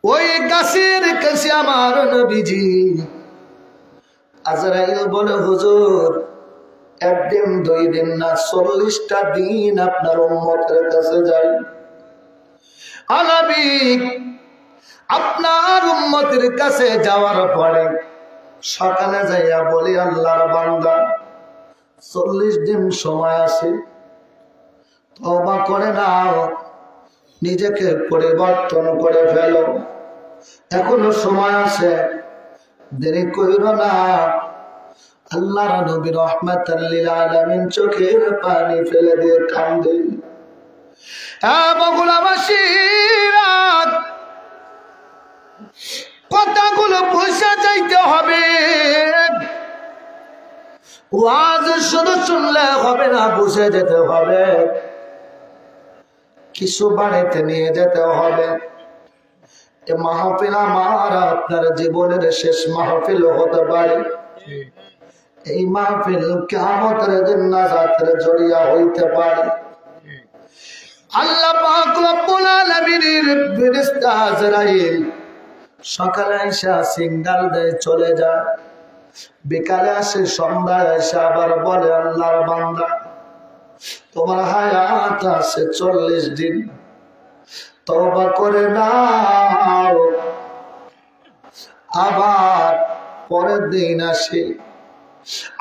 S1: ওই গাছের কাছে আমার নবীজি। আজরাইল বলে হুজুর একদিন 2 দিন না 40টা দিন আপনার উম্মতের কাছে যাই। নবী আপনার উম্মতের কাছে যাওয়ার পরে সকালে যাইয়া বলি আল্লাহর বান্দা 40 দিন সময় আছে, তওবা করে নাও, নিজেকে পরিবর্তন করে ফেলো, এখনো সময় আছে, দেরি কইরো না। আল্লাহর নবী রাহমাতাল লিল আলামিন চোখের পানি ফেলে দিয়ে কান্দে। বগুড়াবাসীরা কথাগুলো বুঝে যাইতে হবে। ওয়াজ শুধু শুনলে হবে না, বুঝে যেতে হবে, কিছু বাড়িতে নিয়ে যেতে হবে। এ মাহফিল আমার আপনার জীবনের শেষ মাহফিল হতে পারে। এই মাহফিল কিয়ামতের দিন নাজাতের জড়িয়া হইতে পারে। আল্লাহ পাক রব্বুল আলামিনের ফেরেশতা আজরাইল সকালে এসে সিগন্যাল দেয় চলে যায়, বিকালে আসে, সন্ধ্যায় এসে আবার বলে আল্লাহর বান্দা তোমার হায়াত আছে 40 দিন, তওবা করে নাও। আবার পরের দিন আসে,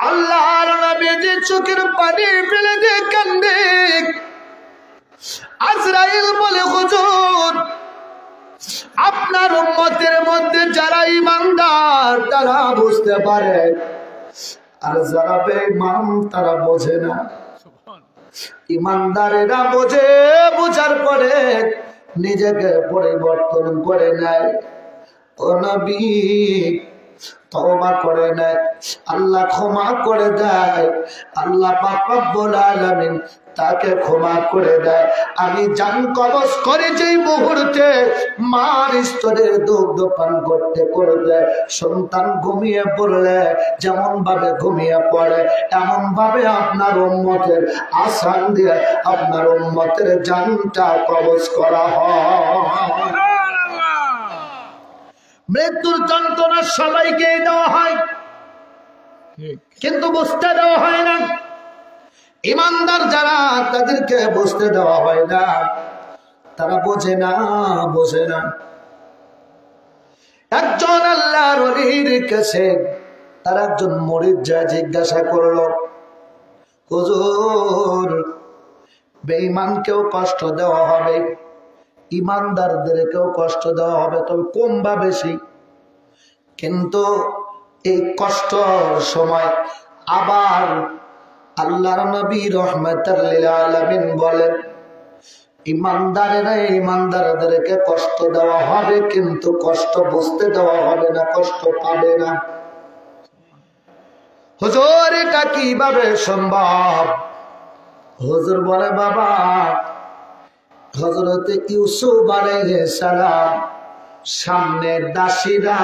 S1: আল্লাহর নবীজি চোখের পানি ফেলে দিয়ে কান্দে। আজরাইল বলে হুজুর আপনার উম্মতের মধ্যে যারা ঈমানদার তারা বুঝতে পারে, আর যারা বেঈমান তারা বোঝে না। ঈমানদারেরা বোঝে, বোঝার পরে নিজেকে পরিবর্তন করে নেয়। ও নবী তওবা করে নেয়, আল্লাহ ক্ষমা করে দেয়। আল্লাহ পাক রব্বুল আলামিন তাকে ক্ষমা করে দেয়। আমি জান কবজ করে যেই মুহূর্তে মার স্তরের দুগ্ধ পান করতে করতে সন্তান ঘুমিয়ে পড়লে যেমন ভাবে ঘুমিয়ে পড়ে, এমন ভাবে আপনার উম্মতের আসান দিয়ে আপনার উম্মতের জানটা কবজ করা হয়। মৃত্যুর যন্ত্রণা সবাইকে দেওয়া হয়, কিন্তু বুঝতে দেওয়া হয় না। ঈমানদার যারা তাদেরকে বুঝতে দেওয়া হয় না, তারা বোঝে না, বোঝে না। একজন আল্লাহর ওলির কাছে তার একজন মুরিদ যা জিজ্ঞাসা করলো, হুজুর বেঈমানকেও কষ্ট দেওয়া হবে, ঈমানদারদেরকেও কষ্ট দেওয়া হবে, তবে কম বা বেশি? কিন্তু এই কষ্টর সময় আবার আল্লাহর নবী রাহমাতাল লিল আলামিন বলেন ঈমানদারেরা ঈমানদারদেরকে কষ্ট দেওয়া হবে, কিন্তু কষ্ট বুঝতে দেওয়া হবে না, কষ্ট পাবে না। হুজুর এটা কিভাবে সম্ভব? হুজুর বলে বাবা, হযরত ইউসুফ আলাইহিস সালাম সামনে দাসীরা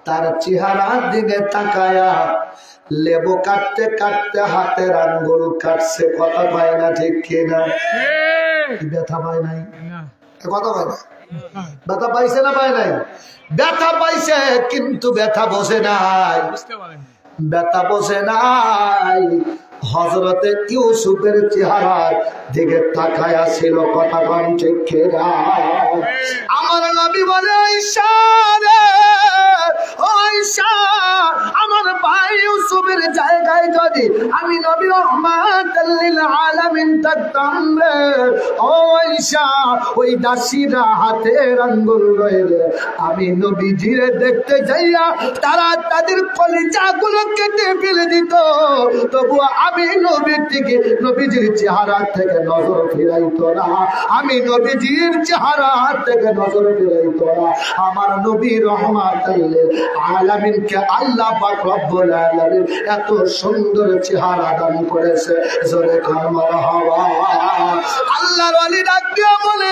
S1: তার চেহারার দিকে তাকায়া লেবু কাটতে কাটতে হাতের আঙ্গুল কাটছে, কথা পায় না, ঠিক কিনা? ব্যথা পায় নাই? কথা পায় না? ব্যথা পাইছে না পায় নাই? ব্যথা পাইছে, কিন্তু ব্যথা বোঝে নাই, ব্যথা বোঝে নাই। হযরতে ইউসুফের চেহারার দিকে তাকায়া ছিল, কথা কম, ঠিক কিনা? আমার নবী বলে আয়েশা রে, ও আয়েশা, আমার আমার ভাই ইউসুফের জায়গায় যদি আমি নবী রহমাতুল লিল আলামিন থাকতাম রে, ও আয়েশা ওই দাসীরা হাতের আঙ্গুল রইলে আমি নবীজির দেখতে যাইয়া তারা তাদের কলিজাগুলো কেটে ফেলে দিত, তবু আমি নবীর থেকে নবীজির চেহারা থেকে নজর ফিরাইতো না, আমি নবীজির চেহারা থেকে নজর ফিরাইতো না। আমার নবী রহমাতুল লিল আলামিনকে আল্লাহ পাক রব্বুল আলামিন এত সুন্দর চেহারা দান করেছে, জোরে কান মারহাবা। আল্লাহর ওলি ডাক দিয়া বলে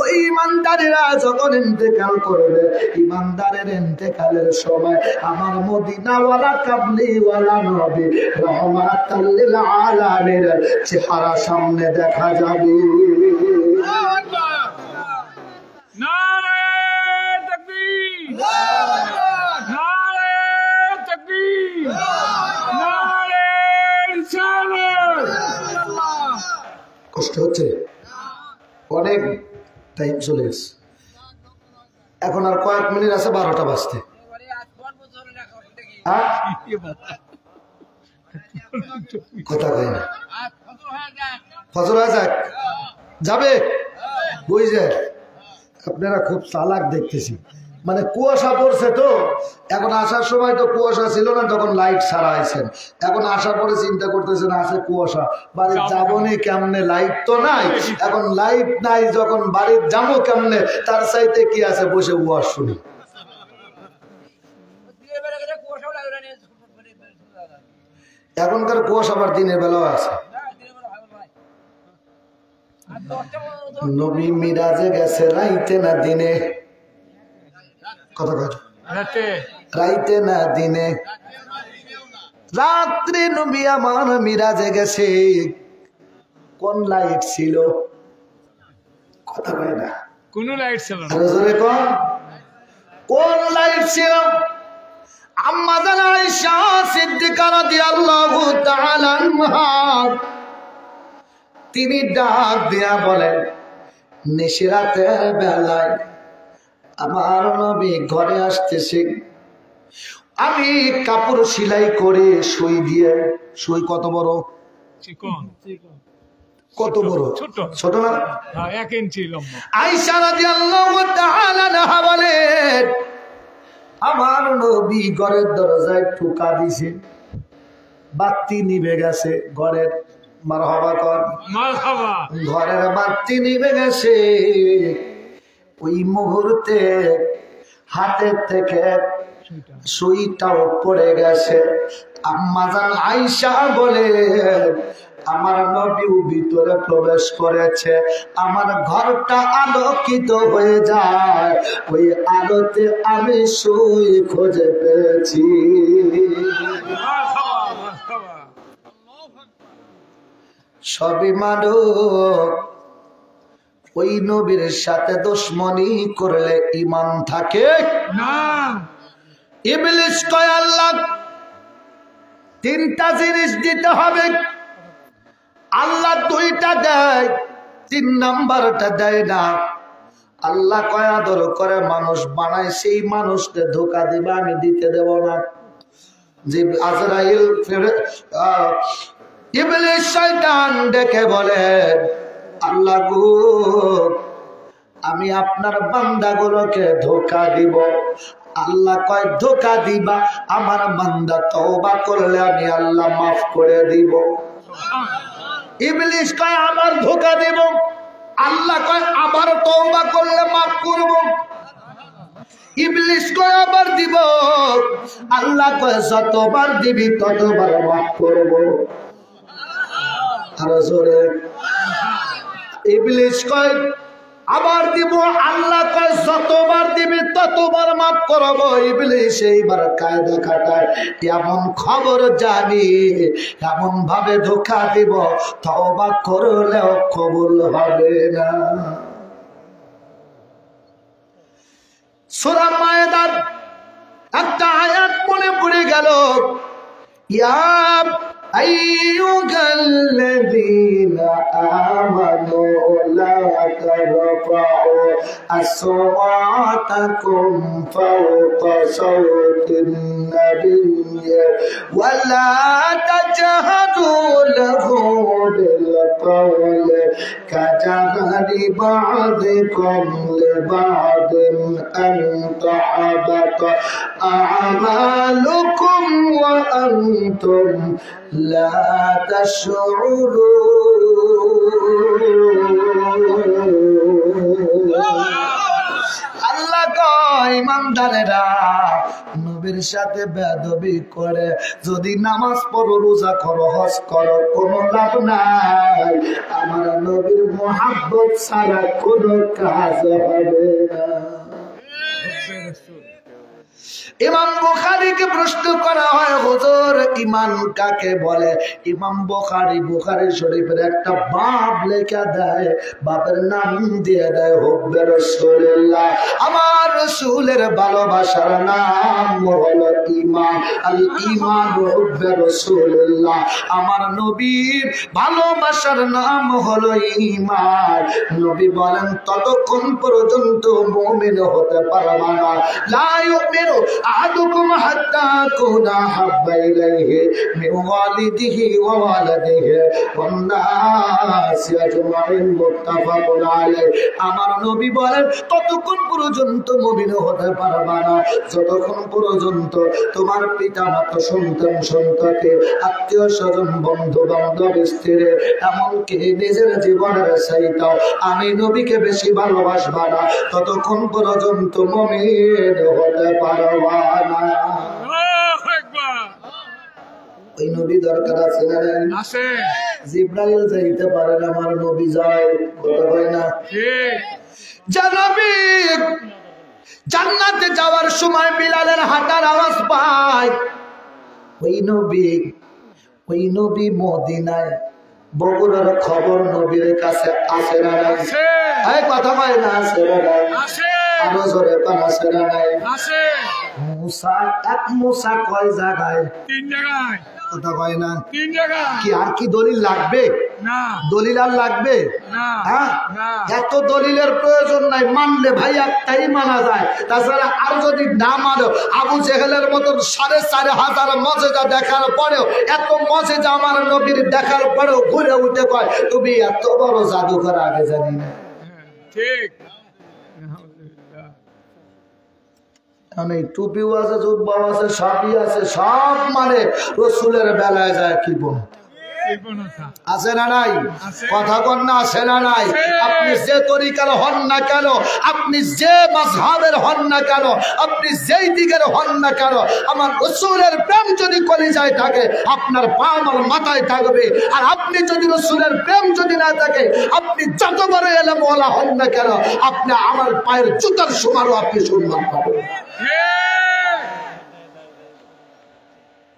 S1: ওই ইমানদারেরা যখন ইন্তেকাল করবে, ইমানদারের ইন্তেকালের সময় আমার মদিনাওয়ালা কাবলিওয়ালা নবী রহমাতুল লিল আলামিনের চেহারা সামনে দেখা যাবে।
S2: নারে তাকবীর, নারে তাকবীর, নারে রিসালাত।
S1: কষ্ট হচ্ছে, অনেক টাইম চলে গেছে, এখন আর কয়েক মিনিট আছে 12টা বাজতে। কথা কয় না, ফজর হয়ে যাক, যাবে বই যায়। আপনারা খুব চালাক দেখতেছি, মানে কুয়াশা পড়ছে তো, এখন আসার সময় তো কুয়াশা ছিল না, তখন লাইট ছাড়া আইছেন, এখন আসার পরে চিন্তা করতেছেন আছে কুয়াশা, বাড়ির যাবো নি কেমনে, লাইট তো নাই, এখন লাইট নাই যখন বাড়ির যাবো কেমনে, তার চাইতে কি আছে বসে ওয়াজ শুনি। এখনকার কুয়াশা আবার দিনের বেলাও আছে। নবী মিরাজে গেছে রাইতে না দিনে, কথা কথা রাইতে না দিনে, রাত্রে নবী আমার মিরাজে গেছে। কোন লাইট ছিল, কথা কয় না,
S2: কোন লাইট ছিল না,
S1: কোন লাইট ছিল? আম্মা জান আয়েশা সিদ্দিকা রাদিয়াল্লাহু তাআলা আনহা তিনি ডাক দিয়া বলেন, নিশিরাতের বেলায় আমার নবী ঘরে আসতেছে, আমি কাপড় সেলাই করে সুই দিয়ে, সুই কত বড়, কত বড়, ছোট না,
S2: 1 ইঞ্চি লম্বা।
S1: আয়েশা রাদিয়াল্লাহু তাআলা আনহা বলেন, আমার নবী ঘরের দরজায় ঠুকা দিছে, বাতি নিভে গেছে ঘরের, মারহাবা কর,
S2: মারহাবা,
S1: ঘরের বাতি নিভে গেছে। ওই মুহূর্তে হাতের থেকে সুইটাও পড়ে গেছে। আম্মা জান আয়েশা বলে, আমার নবীও ভিতরে প্রবেশ করেছে, আমার ঘরটা আলোকিত হয়ে যায়, ওই আলোতে আমি সুই খুঁজে পেয়েছি। সবই মানুষ, ওই নবীর সাথে দুশমনি করলে ঈমান থাকে
S2: না।
S1: ইবলিস কয় আল্লাহ 3টা জিনিস দিতে হবে, আল্লাহ 2টা দেয়, 3 নাম্বারটা দেয় না। আল্লাহ কয় আদর করে মানুষ বানায়, সেই মানুষকে ধোঁকা দিবে, আমি দিতে দেব না। যে আজরাইল ইবলিস শয়তান ডেকে বলে, আল্লাহ গো আমি আপনার বান্দাগুলোকে ধোঁকা দিব। আল্লাহ কয় ধোঁকা দিবা, আমার বান্দা তওবা করলে আমি আল্লাহ মাফ করে দিব। ইবলিস কয় আবার ধোঁকা দেব, আল্লাহ কয় আবার তওবা করলে মাফ করব। ইবলিস কয় আবার দিব, আল্লাহ কয় যতবার দিবি ততবার মাফ করব। আর জোরে ইবলিস কয় আবার দিব, আল্লাহ কয় যতবার দিবি ততবার মাফ করব। ইবলিস এইবার কায়দা খাটায়, এমন খবর জানি, এমন ভাবে ধোঁকা দিব, তওবা করলেও কবুল হবে না। সূরা মায়েদার একটা আয়াত মনে পড়ে গেল, ইয়া আইয়ুহাল্লাযীনা আমানু লা তারফাউ أصواتكم فوق صوت النبي ولا تجهروا له بالقول كجهر بعضكم لبعض أن تحبط أعمالكم وأنتم لا تشعرون আল্লাহ কয় ইমানদারেরা নবীর সাথে বেয়াদবি করে যদি নামাজ পড়ো রোজা করো হজ করো কোনো লাভ নাই আমার নবীর মুহাব্বত ছাড়া কোনো কাজ হবে না ইমাম বুখারীকে প্রশ্ন করা হয় হুজুর ঈমান কাকে বলে ইমাম বুখারী শরীফের একটা বাব লেখা দেয় বাবার নাম দিয়ে দেয় হুব্বে রাসূলুল্লাহ আমার রাসূলের ভালোবাসার নাম হলো ঈমান আল ঈমান হুব্বে রাসূলুল্লাহ আমার নবীর ভালোবাসার নাম হলো ঈমান নবী বলেন ততক্ষণ পর্যন্ত মুমিন হতে পারবা না লা ইউমিনু أحدكم حتى أكون أحب إليه من والده وولده والناس أجمعين متفق عليه আমার নবী বলেন ততক্ষণ পর্যন্ত মুমিন হতে পারবা না যতক্ষণ পর্যন্ত তোমার পিতামাতা সন্তান সন্ততি আত্মীয় স্বজন বন্ধু বান্ধব স্ত্রী এমনকি নিজের জীবনের চাইতেও আমি নবীকে বেশি ভালোবাসবা না ততক্ষণ পর্যন্ত মুমিন হতে পারবা না ওই নবী দরকার আছে না আছে জিবরাইল যাইতে পারে না আমার নবী যায় কথা হয় না ঠিক জানাবি জান্নাতে যাওয়ার সময় বিলালের হাঁটার আওয়াজ পায় ওই নবী মদিনায় বগুড়ার খবর নবীর কাছে আসে না আছে এই কথা হয় না আছে আছে আরো জোরে পান আছে না নাই আছে মুসা কয় জায়গায় 3 জায়গায় কথা কয় না 3 জায়গায় কি আর কি দলিল লাগবে না দলিল আর লাগবে না হ্যাঁ এত দলিলের প্রয়োজন নাই মানলে ভাই একটাই মানা যায় তাছাড়া আর যদি না মানো আবু জেহেলের মতন 4,500 মজেদা দেখার পরেও এত মজেদা আমার নবীর দেখার পরেও ঘুরে উঠে কয় তুমি এত বড় জাদুকর আগে জানি না ঠিক টুপিও আছে জুব্বাও আছে সবই আছে সব মানে রসুলের বেলায় যায় কি বোন আছে না নাই কথা কন না আছে না নাই আপনি যে তরিকার হন না কেন আপনি যে মাযহাবের হন না কেন আপনি যেই দিকের হন না কেন আমার রাসূলের প্রেম যদি কলিজায় থাকে আপনার পা আমার মাথায় থাকবে আর আপনি যদি রাসূলের প্রেম যদি না থাকে আপনি যত বড় এলেমওয়ালা হন না কেন আপনি আমার পায়ের জুতার সমানও আপনি সম্মান পাবেন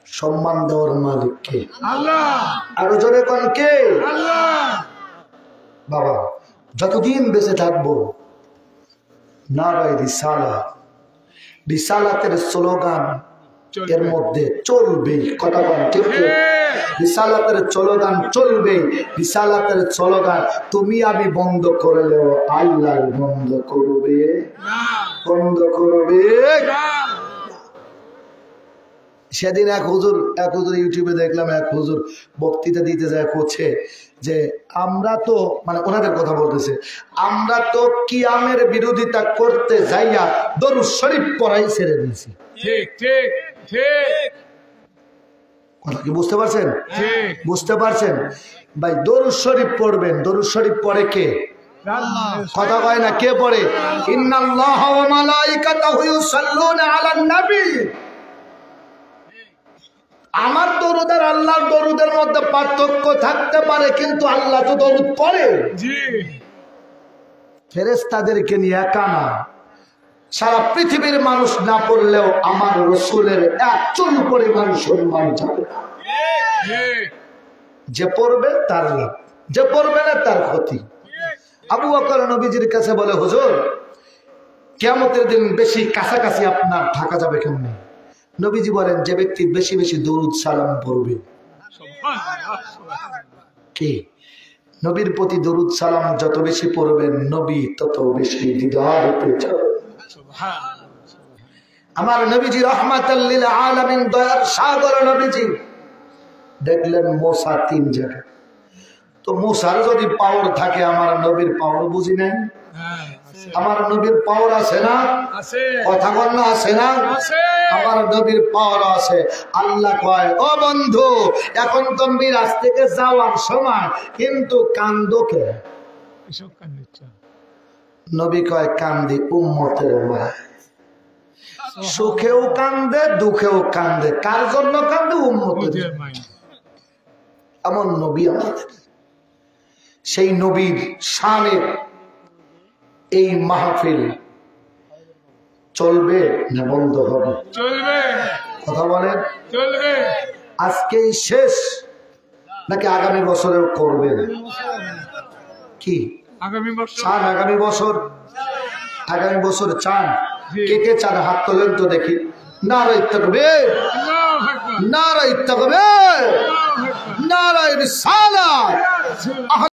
S1: সম্মান দেওয়ার মালিক কে আল্লাহ আরো জোরে কোন কে আল্লাহ বাবা যতদিন বেঁচে থাকবো নারায়ে রিসালাতের স্লোগান এর মধ্যে চলবে কথা বল ঠিক রিসালাতের স্লোগান চলবে রিসালাতের স্লোগান তুমি আমি বন্ধ করলেও আল্লাহ বন্ধ করবে না বন্ধ করবে না সেদিন এক হুজুর ইউটিউবে দেখলাম এক হুজুর বক্তৃতা দিতে যায় করছে যে আমরা তো মানে ওনাদের কথা বলতেছে আমরা তো কিয়ামের বিরোধিতা করতে যাইয়া দরুদ শরীফ পড়াই ছেড়ে দিয়েছি ঠিক ঠিক ঠিক কথা কি বুঝতে পারছেন ঠিক বুঝতে পারছেন ভাই দরুদ শরীফ পড়বেন দরুদ শরীফ পড়ে কে কথা কয় না কে পড়ে ইন্নাল্লাহা ওয়া মালাইকাতাহু ইউসাল্লুনা আলান নবী আমার দরুদ আর আল্লাহর দরুদের মধ্যে পার্থক্য থাকতে পারে কিন্তু আল্লাহ তো দরুদ পড়ে জি ফেরেশতাদেরকে নিয়ে একা না সারা পৃথিবীর মানুষ না পড়লেও আমার রাসূলের এক চুল পরিমাণ সম্মান যাবে না যে পড়বে তার লাভ যে পড়বে না তার ক্ষতি আবু বকর নবীজির কাছে বলে হুজুর কিয়ামতের দিন বেশি কাছাকাছি আপনার থাকা যাবে কেমনে নবীজি বলেন যে ব্যক্তি বেশি বেশি দরুদ সালাম পড়বে কি নবীর প্রতি দরুদ সালাম যত বেশি পড়বেন নবী তত বেশি দিদার পেয়ে যাবেন। আমার নবীজি রহমাতাল লিল আলামিন, দয়ার সাগর নবীজি। দেখলেন মূসা 3 জায়গায়। তো মূসার যদি পাওয়ার থাকে, আমার নবীর পাওয়ার বুঝি নাই? আমার নবীর পাওয়ার আছে না? কথা বল না, আছে না? আমার নবীর পাওয়ার আছে। আল্লাহ কয়, ও বন্ধু, এখন তুমি রাজ থেকে যাওয়ার সময় কিন্তু কান্দো কে? নবী কয়, কান্দি উম্মতের মায়। সুখেও কান্দে, দুঃখেও কান্দে। কার জন্য কান্দে? উম্মতের মায়। এমন নবী আমাদের। সেই নবীর শানে এই মাহফিল চলবে না বন্ধ হবে? চলবে। কথা বলেন। চলবে। আজকেই শেষ নাকি আগামী বছরেও করবেন? কি আগামী বছর চান? আগামী বছর, আগামী বছর চান? কে কে চান? হাত তোলেন তো দেখি। নারায়ে তাকবীর, নারায়ে তাকবীর, নারায়ে রিসালাত।